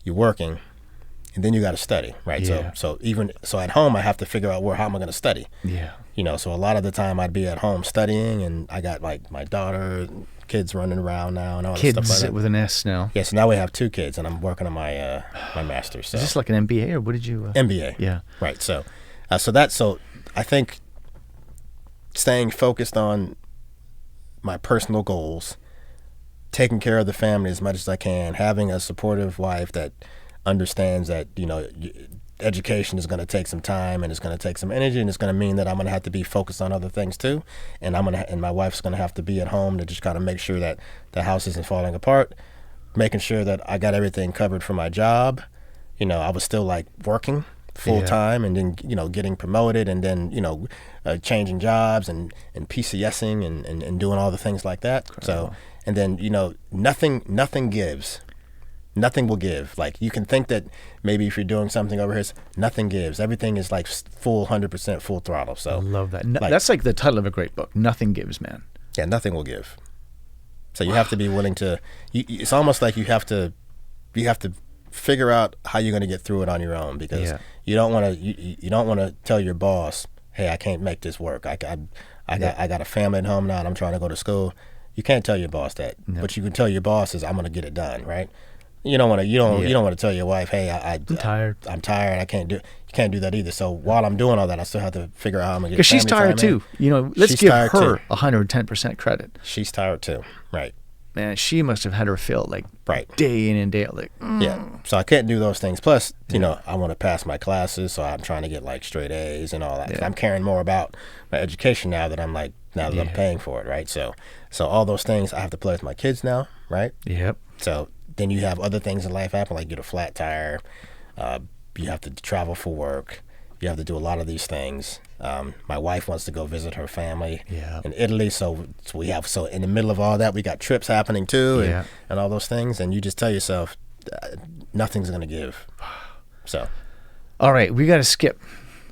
you're working, and then you got to study, right? Yeah. So at home, I have to figure out how am I going to study? Yeah. So a lot of the time I'd be at home studying, and I got like my daughter, kids running around now, and all Kids that stuff like that. with an S now. Yeah, so now we have 2 kids, and I'm working on my my master's. So. Is this like an MBA, or what did you? MBA. Yeah. Right. So I think staying focused on my personal goals, taking care of the family as much as I can, having a supportive wife that understands that education is going to take some time, and it's going to take some energy, and it's going to mean that I'm going to have to be focused on other things too, and my wife's going to have to be at home to just kind of make sure that the house isn't falling apart, making sure that I got everything covered for my job. I was still like working full time, and then getting promoted, and then changing jobs and PCSing and doing all the things like that. Incredible. So, and then nothing gives. Nothing will give. Like, you can think that maybe if you're doing something over here, nothing gives. Everything is like full 100% full throttle. So I love that. That's like the title of a great book. Nothing gives, man. Yeah, nothing will give. So you have to be willing to. It's almost like you have to figure out how you're going to get through it on your own, because you don't want to. You don't want to tell your boss, "Hey, I can't make this work. I got a family at home now, and I'm trying to go to school." You can't tell your boss that, but you can tell your boss is, "I'm going to get it done," right? You don't want to. You don't want to tell your wife, "Hey, I'm tired. I'm tired. I can't do." You can't do that either. So while I'm doing all that, I still have to figure out how I'm gonna get. Because she's tired too. Let's give her 110% credit. She's tired too. Right. Man, she must have had her fill day in and day out. Yeah. So I can't do those things. Plus, I want to pass my classes, so I'm trying to get like straight A's and all that. Yeah. I'm caring more about my education now that I'm I'm paying for it, right? So all those things, I have to play with my kids now, right? Yep. So then you have other things in life happen, like get a flat tire. You have to travel for work. You have to do a lot of these things. My wife wants to go visit her family in Italy, so in the middle of all that, we got trips happening too, and all those things. And you just tell yourself, nothing's gonna give. So, all right, we got to skip.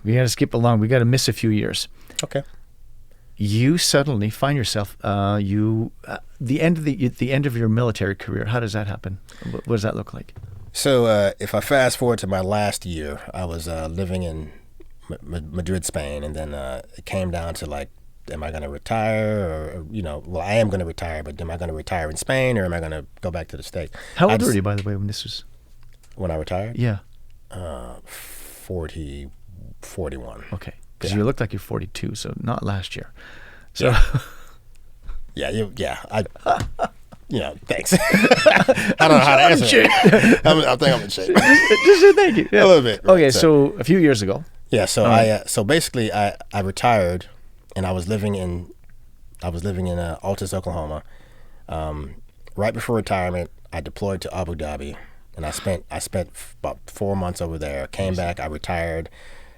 We got to skip along. We got to miss a few years. Okay. You suddenly find yourself the end of your military career. How does that happen? What does that look like? So if I fast forward to my last year, I was living in Madrid, Spain, and then it came down to like, am I going to retire, or I am going to retire, but am I going to retire in Spain, or am I going to go back to the States? How old were you, by the way, when this was? When I retired? Yeah. 41. Okay, because you look like you're 42, so not last year. So. Thanks. I don't know how to answer it. I think I'm in shape. Just thank you. Yeah. A little bit. Right, okay, so a few years ago. Yeah. So so basically I retired, and I was living in Altus, Oklahoma. Right before retirement, I deployed to Abu Dhabi, and I spent about 4 months over there. Came back, I retired,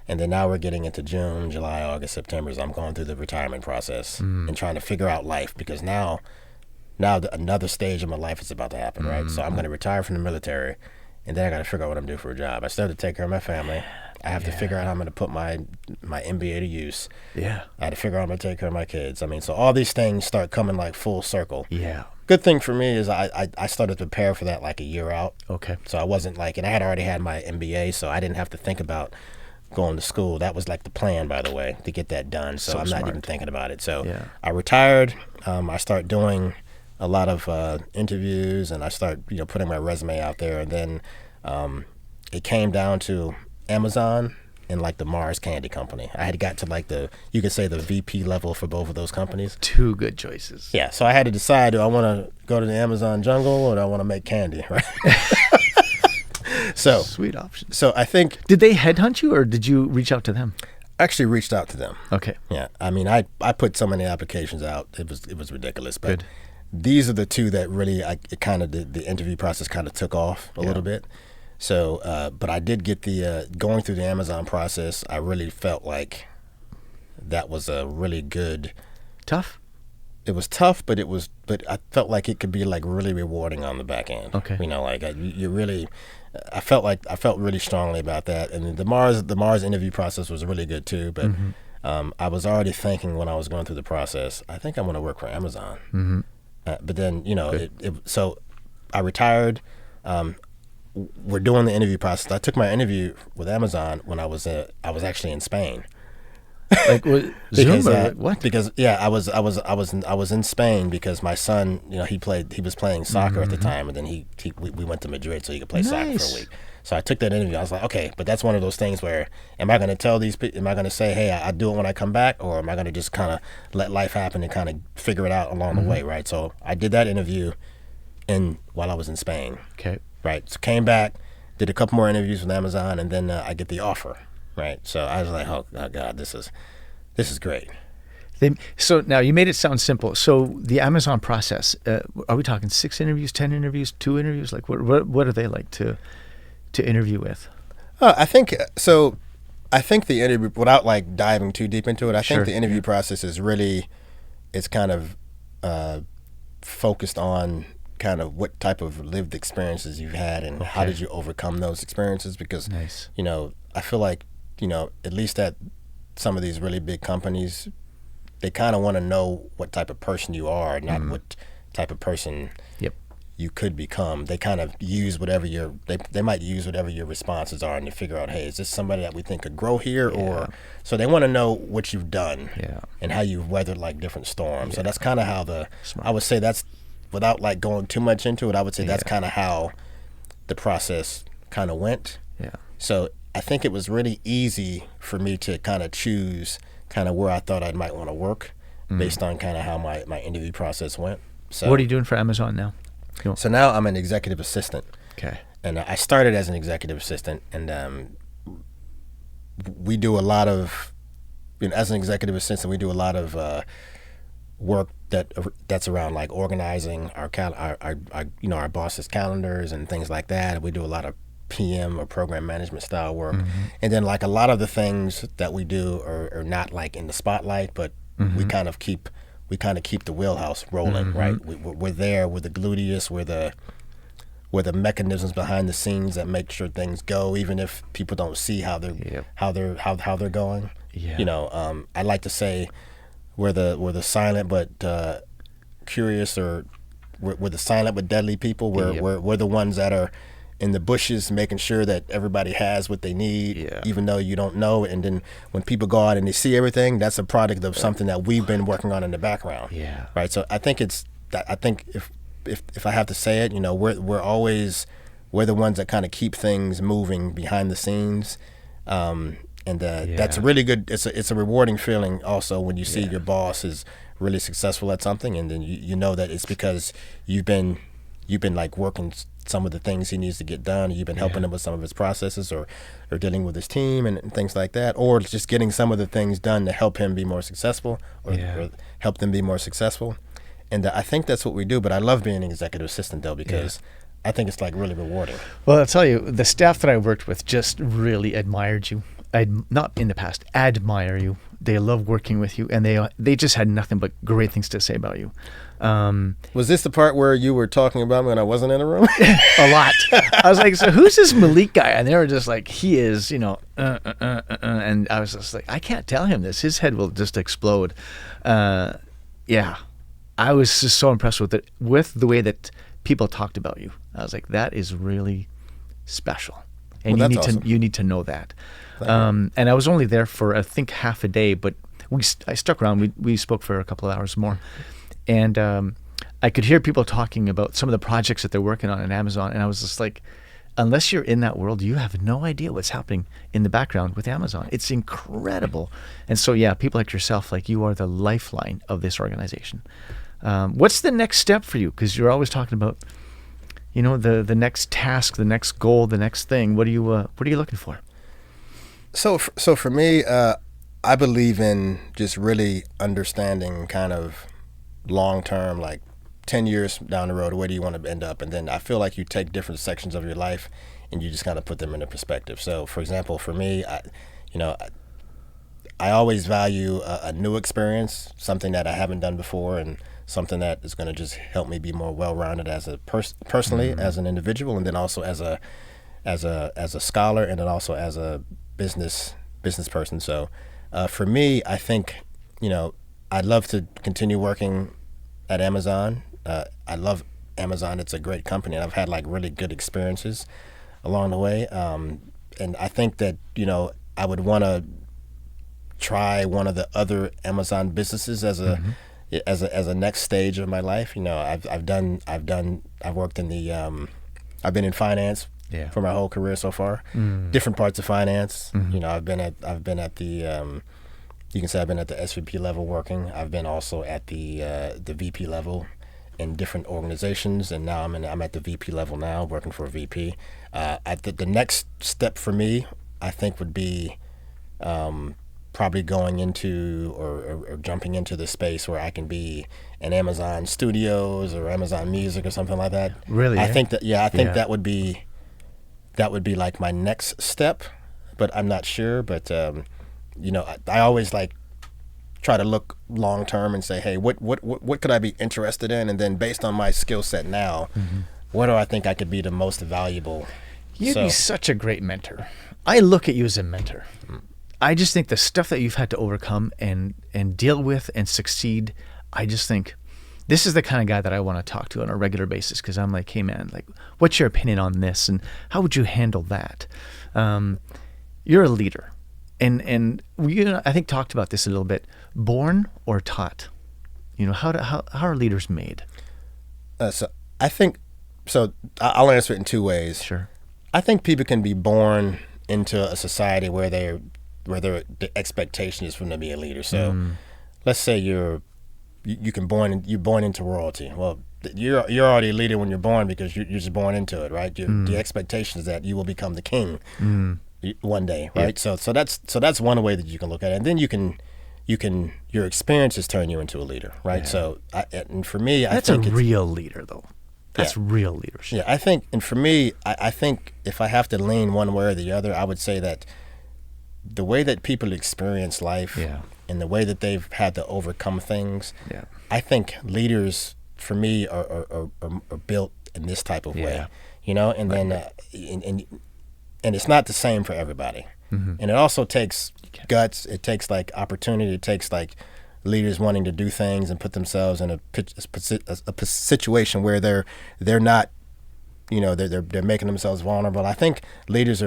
and then now we're getting into June, July, August, September. So I'm going through the retirement process and trying to figure out life, because now another stage of my life is about to happen, right? So I'm going to retire from the military, and then I got to figure out what I'm doing for a job. I still have to take care of my family. I have to figure out how I'm going to put my MBA to use. Yeah. I had to figure out how I'm going to take care of my kids. I mean, so all these things start coming like full circle. Yeah. Good thing for me is I started to prepare for that like a year out. Okay. So I wasn't and I had already had my MBA, so I didn't have to think about going to school. That was like the plan, by the way, to get that done. So I'm not even thinking about it. So I retired. I started doing a lot of interviews, and I start putting my resume out there, and then it came down to Amazon and like the Mars Candy Company. I had got to you could say the VP level for both of those companies. Two good choices. Yeah, so I had to decide, do I want to go to the Amazon jungle, or do I want to make candy, right? So sweet option. So I think, did they headhunt you, or did you reach out to them? I actually reached out to them. Okay. Yeah, I mean, I put so many applications out, it was ridiculous, but these are the two that really the interview process kind of took off a little bit. So, but I did get the going through the Amazon process. I really felt like that was a really good. Tough. was tough, but I felt like it could be like really rewarding on the back end. Okay. You know, like you really, I felt really strongly about that. And the Mars interview process was really good too. But I was already thinking when I was going through the process, I think I want to work for Amazon. But then, you know, so I retired. We're doing the interview process. I took my interview with Amazon when I was actually in Spain. Like what, Zoom or what? Because I was in Spain because my son, you know, he was playing soccer at the time, and then we went to Madrid so he could play soccer for a week. So I took that interview. I was like, okay, but that's one of those things where am I going to tell these people? Am I going to say, hey, I do it when I come back, or am I going to just kind of let life happen and kind of figure it out along the way, right? So I did that interview while I was in Spain. Okay. Right. So came back, did a couple more interviews with Amazon, and then I get the offer. Right. So I was like, oh God, this is great. So now you made it sound simple. So the Amazon process, are we talking 6 interviews, 10 interviews, 2 interviews? Like what are they like to interview with? I think so. I think the interview, without like diving too deep into it, I think the interview process is really, it's kind of focused on kind of what type of lived experiences you've had and how did you overcome those experiences, because you know, I feel like, you know, at least at some of these really big companies, they kind of want to know what type of person you are, not what type of person you could become. They kind of use whatever they might use whatever your responses are, and to figure out, hey, is this somebody that we think could grow here, or so they want to know what you've done and how you've weathered like different storms. So that's kind of how I would say that's, without like going too much into it, I would say that's kind of how the process kind of went. So I think it was really easy for me to kind of choose kind of where I thought I might want to work based on kind of how my interview process went. So what are you doing for Amazon now? So now I'm an executive assistant. Okay. And I started as an executive assistant, and we do a lot of, you know, as an executive assistant, we do a lot of work that's around like organizing our you know, our boss's calendars and things like that. We do a lot of PM or program management style work, and then like a lot of the things that we do are not like in the spotlight, but we kind of keep the wheelhouse rolling, right? We're there, we're the gluteus, we're the mechanisms behind the scenes that make sure things go, even if people don't see how they're going. You know, I like to say we're the silent but curious, or we're the silent but deadly people. We're the ones that are in the bushes making sure that everybody has what they need, even though you don't know. And then when people go out and they see everything, that's a product of something that we've been working on in the background. Right. So I think if I have to say it, you know, we're the ones that kind of keep things moving behind the scenes. That's really good. It's a rewarding feeling also when you see your boss is really successful at something, and then you know that it's because you've been like working some of the things he needs to get done. You've been helping him with some of his processes, or dealing with his team and things like that, or just getting some of the things done to help him be more successful, or help them be more successful. And I think that's what we do. But I love being an executive assistant though, because I think it's like really rewarding. Well, I'll tell you, the staff that I worked with just really admired you. Not in the past, admire you. They love working with you, and they just had nothing but great things to say about you. Was this the part where you were talking about me when I wasn't in the room? A lot. I was like, so who's this Malik guy? And they were just like, he is, you know, and I was just like, I can't tell him this. His head will just explode. I was just so impressed with it, with the way that people talked about you. I was like, that is really special, and you need to know that. And I was only there for I think half a day, but I stuck around. We spoke for a couple of hours more, and I could hear people talking about some of the projects that they're working on at Amazon, and I was just like, unless you're in that world, you have no idea what's happening in the background with Amazon. It's incredible. And so people like yourself, like you are the lifeline of this organization. What's the next step for you? Because you're always talking about, you know, the next task, the next goal, the next thing. What are you looking for? So for me, I believe in just really understanding kind of long-term, like 10 years down the road, where do you want to end up? And then I feel like you take different sections of your life and you just kind of put them into perspective. So for example, for me, I always value a new experience, something that I haven't done before. And something that is going to just help me be more well-rounded as a personally, as an individual, and then also as a scholar, and then also as a business person. So for me, I think, I'd love to continue working at Amazon. I love Amazon. It's a great company, and I've had like really good experiences along the way. And I think that, I would want to try one of the other Amazon businesses as a next stage of my life. I've worked in the I've been in finance for my whole career so far. Different parts of finance. I've been at the you can say I've been at the SVP level working. I've been also at the VP level in different organizations, and now I'm at the VP level now, working for a VP. The next step for me, I think, would be probably going into or jumping into the space where I can be in Amazon Studios or Amazon Music or something like that. Really? I think that that would be like my next step, but I'm not sure. But I always like try to look long term and say, hey, what could I be interested in, and then based on my skill set now, what do I think I could be the most valuable? You'd be such a great mentor. I look at you as a mentor. I just think the stuff that you've had to overcome and deal with and succeed, I just think this is the kind of guy that I want to talk to on a regular basis, because I'm like, hey man, like, what's your opinion on this, and how would you handle that? You're a leader, and we, I think, talked about this a little bit. Born or taught? How are leaders made? So I think, I'll answer it in two ways. Sure. I think people can be born into a society where the expectation is for them to be a leader. So let's say you're born into royalty. Well, you're already a leader when you're born, because you're just born into it, right? The expectation is that you will become the king one day, right? Yep. So that's one way that you can look at it, and then your experiences turn you into a leader, right? Yeah. So and for me, that's a real leader, though. That's real leadership. Yeah, I think, and for me, I think if I have to lean one way or the other, I would say that the way that people experience life and the way that they've had to overcome things, I think leaders, for me, are built in this type of way, and then and it's not the same for everybody. And it also takes guts. It takes like opportunity. It takes like leaders wanting to do things and put themselves in a situation where they're not, they're making themselves vulnerable. I think leaders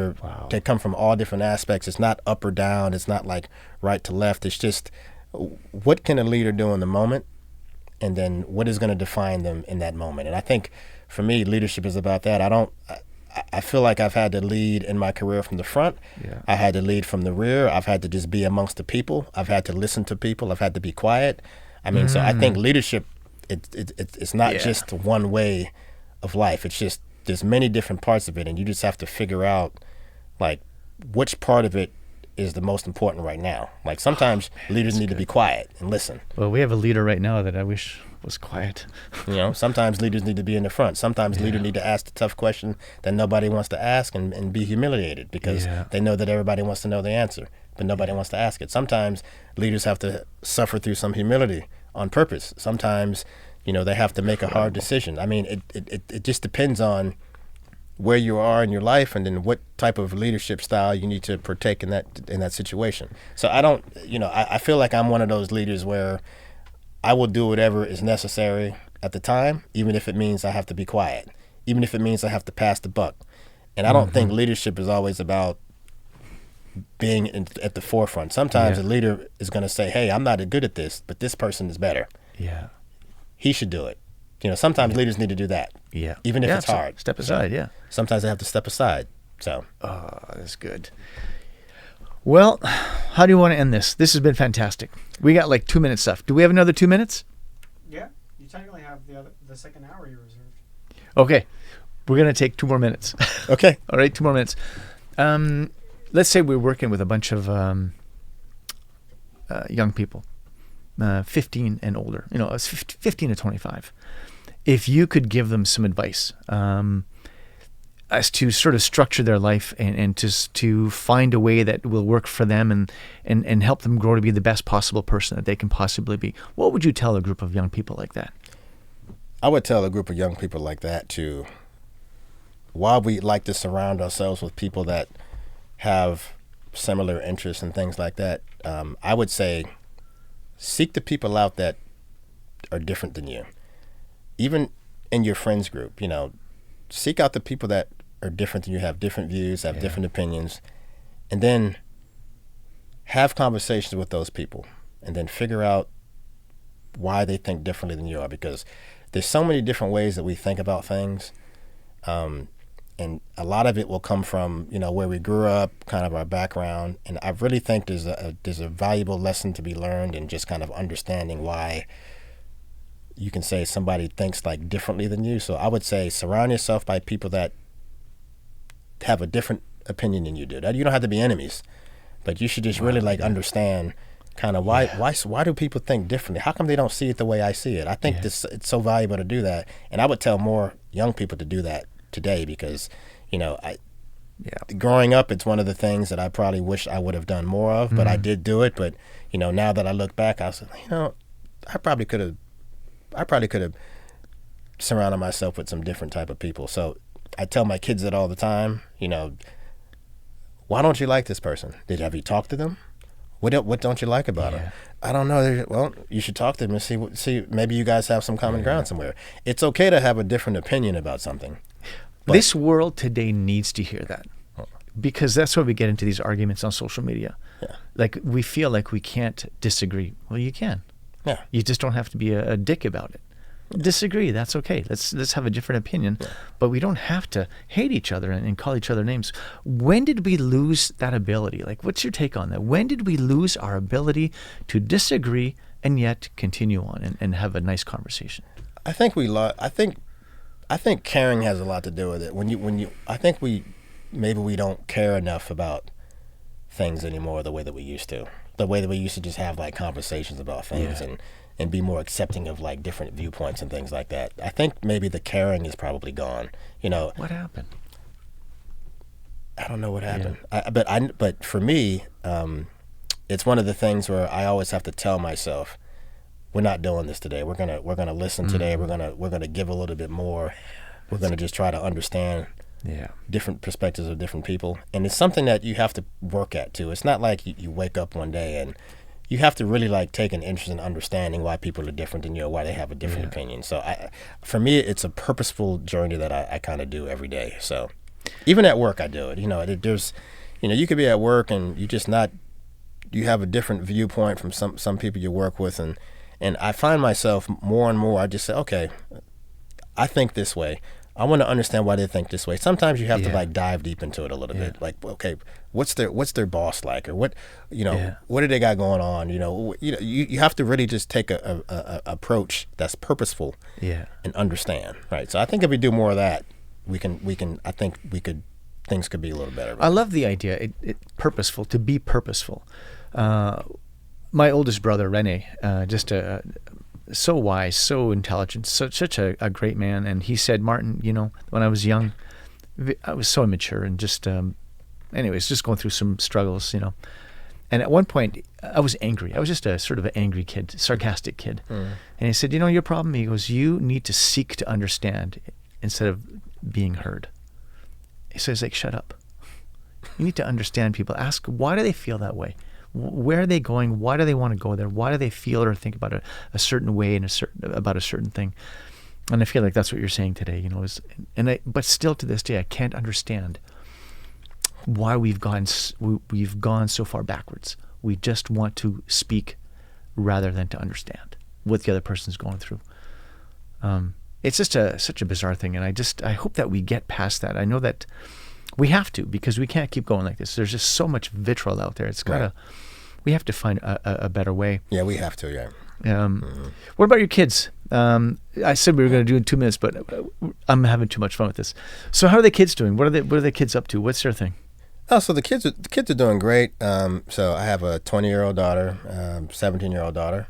they come from all different aspects. It's not up or down. It's not like right to left. It's just, what can a leader do in the moment, and then what is going to define them in that moment. And I think for me, leadership is about that. I feel like I've had to lead in my career from the front. Yeah. I had to lead from the rear. I've had to just be amongst the people. I've had to listen to people. I've had to be quiet. I mean, so I think leadership, it's not just one way of life. It's just, there's many different parts of it, and you just have to figure out, like, which part of it is the most important right now. Like, sometimes leaders need to be quiet and listen. Well, we have a leader right now that I wish was quiet. Sometimes leaders need to be in the front. Sometimes leaders need to ask the tough question that nobody wants to ask and be humiliated because they know that everybody wants to know the answer, but nobody wants to ask it. Sometimes leaders have to suffer through some humility on purpose. Sometimes, they have to make a hard decision. I mean, it just depends on where you are in your life, and then what type of leadership style you need to partake in that situation. So I feel like I'm one of those leaders where I will do whatever is necessary at the time, even if it means I have to be quiet, even if it means I have to pass the buck. And I don't think leadership is always about being at the forefront. Sometimes a leader is going to say, hey, I'm not good at this, but this person is better. Yeah. He should do it. Sometimes leaders need to do that. Yeah. Even if it's hard. Step aside, Sometimes they have to step aside. So. Oh, that's good. Well, how do you want to end this? This has been fantastic. We got like 2 minutes left. Do we have another 2 minutes? Yeah. You technically have the second hour you reserved. Okay. We're going to take 2 more minutes. Okay. All right, 2 more minutes. Let's say we're working with a bunch of young people, 15 and older, 15 to 25. If you could give them some advice, as to sort of structure their life and to find a way that will work for them and help them grow to be the best possible person that they can possibly be. What would you tell a group of young people like that? I would tell a group of young people like that to, while we like to surround ourselves with people that have similar interests and things like that, I would say seek the people out that are different than you. Even in your friends group, seek out the people that are different than you, have different views, have different opinions, and then have conversations with those people and then figure out why they think differently than you are, because there's so many different ways that we think about things. And a lot of it will come from, where we grew up, kind of our background. And I really think there's a valuable lesson to be learned in just kind of understanding why you can say somebody thinks like differently than you. So I would say surround yourself by people that have a different opinion than you do. That you don't have to be enemies, but you should just really understand kind of why do people think differently? How come they don't see it the way I see it? I think it's so valuable to do that. And I would tell more young people to do that today, because growing up, it's one of the things that I probably wish I would have done more of, but I did do it. But now that I look back, I was like, I probably could have surrounded myself with some different type of people. So I tell my kids that all the time. Why don't you like this person? Have you talked to them? What don't you like about them? I don't know. Well, you should talk to them and see. Maybe you guys have some common ground somewhere. It's okay to have a different opinion about something. This world today needs to hear that, because that's why we get into these arguments on social media. Yeah. Like, we feel like we can't disagree. Well, you can. Yeah. You just don't have to be a dick about it. Disagree, that's okay. Let's have a different opinion, but we don't have to hate each other and call each other names. When did we lose that ability? Like, what's your take on that? When did we lose our ability to disagree and yet continue on and have a nice conversation? I think I think caring has a lot to do with it. I think we don't care enough about things anymore the way that we used to. The way that we used to just have like conversations about things and be more accepting of like different viewpoints and things like that. I think maybe the caring is probably gone. What happened? I don't know what happened. But for me, it's one of the things where I always have to tell myself, we're not doing this today. We're gonna listen today. We're gonna give a little bit more. We're gonna just try to understand different perspectives of different people. And it's something that you have to work at too. It's not like you wake up one day and you have to really like take an interest in understanding why people are different than you or why they have a different opinion. So for me, it's a purposeful journey that I kind of do every day. So even at work, I do it. There's, you could be at work and you have a different viewpoint from some people you work with, and I find myself more and more, I just say, okay, I think this way. I want to understand why they think this way. Sometimes you have to like dive deep into it a little bit. Like, okay, what's their boss like, or what do they got going on? You have to really just take a approach that's purposeful and understand, right? So I think if we do more of that, things could be a little better. I love the idea. Purposeful, to be purposeful. My oldest brother, Rene, so wise, so intelligent, such a great man. And he said, Martin, when I was young, I was so immature and just going through some struggles, And at one point, I was angry. I was just a sort of an angry kid, sarcastic kid. And he said, your problem? He goes, you need to seek to understand instead of being heard. He says, like, shut up. You need to understand people. Ask, why do they feel that way? Where are they going? Why do they want to go there? Why do they feel or think about a certain way and about a certain thing? And I feel like that's what you're saying today, but still to this day, I can't understand why we've gone so far backwards. We just want to speak rather than to understand what the other person's going through. It's just such a bizarre thing, and I hope that we get past that. I know that we have to, because we can't keep going like this. There's just so much vitriol out there. We have to find a better way. Yeah, we have to. Yeah. What about your kids? I said we were going to do it in 2 minutes, but I'm having too much fun with this. So how are the kids doing? What are the kids up to? What's their thing? Oh, so the kids are doing great. So I have a 20-year-old daughter, 17-year-old daughter,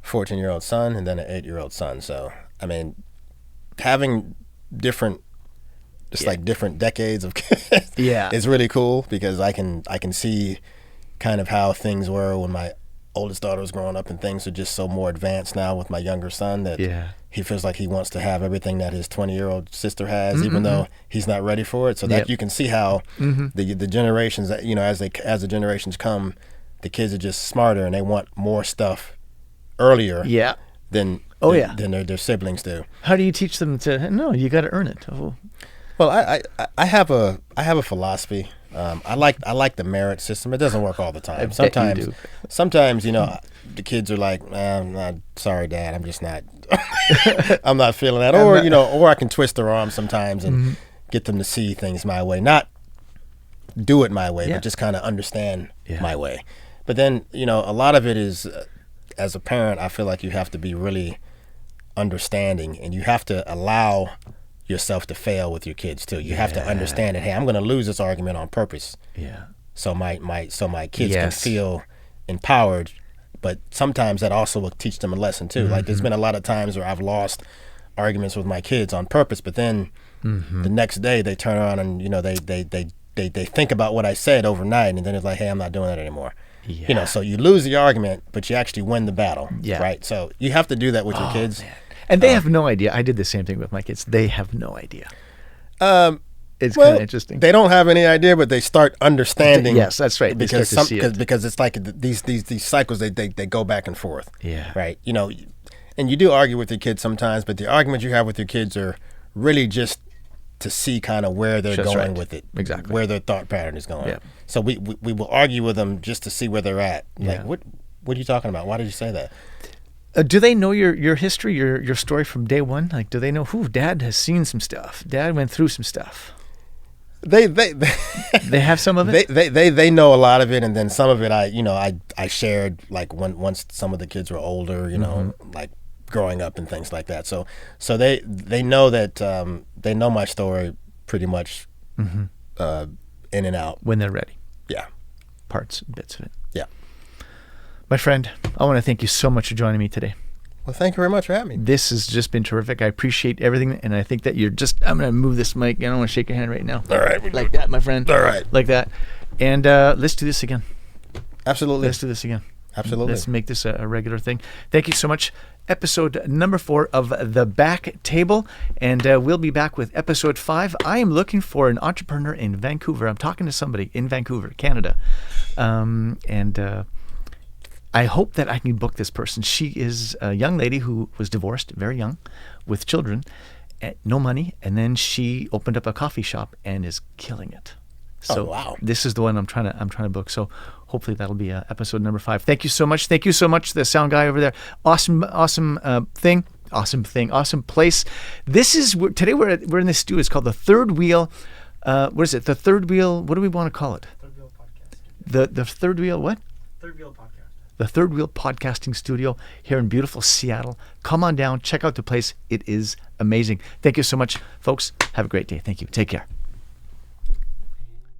14-year-old son, and then an 8-year-old son. So I mean, having different just like different decades of kids. Yeah. It's really cool because I can see kind of how things were when my oldest daughter was growing up, and things are just so more advanced now with my younger son that he feels like he wants to have everything that his 20-year-old sister has, even though he's not ready for it. So that you can see how the generations that, you know, as the generations come, the kids are just smarter and they want more stuff earlier than their siblings do. How do you teach them to? No, you got to earn it. Oh. Well, I have a philosophy. I like the merit system. It doesn't work all the time. Sometimes you know, the kids are like, I'm sorry, Dad, I'm just not. I'm not feeling that. Or you know, or I can twist their arm sometimes and get them to see things my way, not do it my way, but just kind of understand my way. But then, you know, a lot of it is, as a parent, I feel like you have to be really understanding, and you have to allow yourself to fail with your kids too. You have to understand that, hey, I'm going to lose this argument on purpose. So my kids can feel empowered, but sometimes that also will teach them a lesson too. Like there's been a lot of times where I've lost arguments with my kids on purpose, but then the next day they turn around and, you know, they think about what I said overnight, and then it's like, hey, I'm not doing that anymore. You know, so you lose the argument, but you actually win the battle, right? So you have to do that with your kids. Man. And they have no idea. I did the same thing with my kids. They have no idea. It's kind of interesting. They don't have any idea, but they start understanding. Yes, that's right. Because because it's like these cycles, they go back and forth. Right. You know, and you do argue with your kids sometimes, but the arguments you have with your kids are really just to see kind of where they're going with it, where their thought pattern is going. So we will argue with them just to see where they're at. Like, what are you talking about? Why did you say that? Do they know your history, your story from day one? Like, do they know who Dad has seen some stuff? Dad went through some stuff. They have some of it. They know a lot of it, and then some of it I shared like once some of the kids were older, you know, like growing up and things like that. So they know that they know my story pretty much in and out when they're ready. Parts, bits of it. My friend, I want to thank you so much for joining me today. Well, thank you very much for having me. This has just been terrific. I appreciate everything, and I think that I'm going to move this mic. I don't want to shake your hand right now. All right. Like that, my friend. All right. Like that. And let's do this again. Absolutely. Let's do this again. Absolutely. Let's make this a regular thing. Thank you so much. Episode number 4 of The Back Table, and we'll be back with episode 5. I am looking for an entrepreneur in Vancouver. I'm talking to somebody in Vancouver, Canada, and I hope that I can book this person. She is a young lady who was divorced, very young, with children, no money, and then she opened up a coffee shop and is killing it. So wow. This is the one I'm trying to book. So hopefully that'll be episode number 5. Thank you so much. Thank you so much, the sound guy over there. Awesome thing. Awesome place. This is today we're in this studio. It's called the Third Wheel. What is it? The Third Wheel. What do we want to call it? Third Wheel Podcast. The Third Wheel what? Third Wheel Podcast. The Third Wheel Podcasting Studio here in beautiful Seattle. Come on down, check out the place. It is amazing. Thank you so much, folks. Have a great day. Thank you. Take care.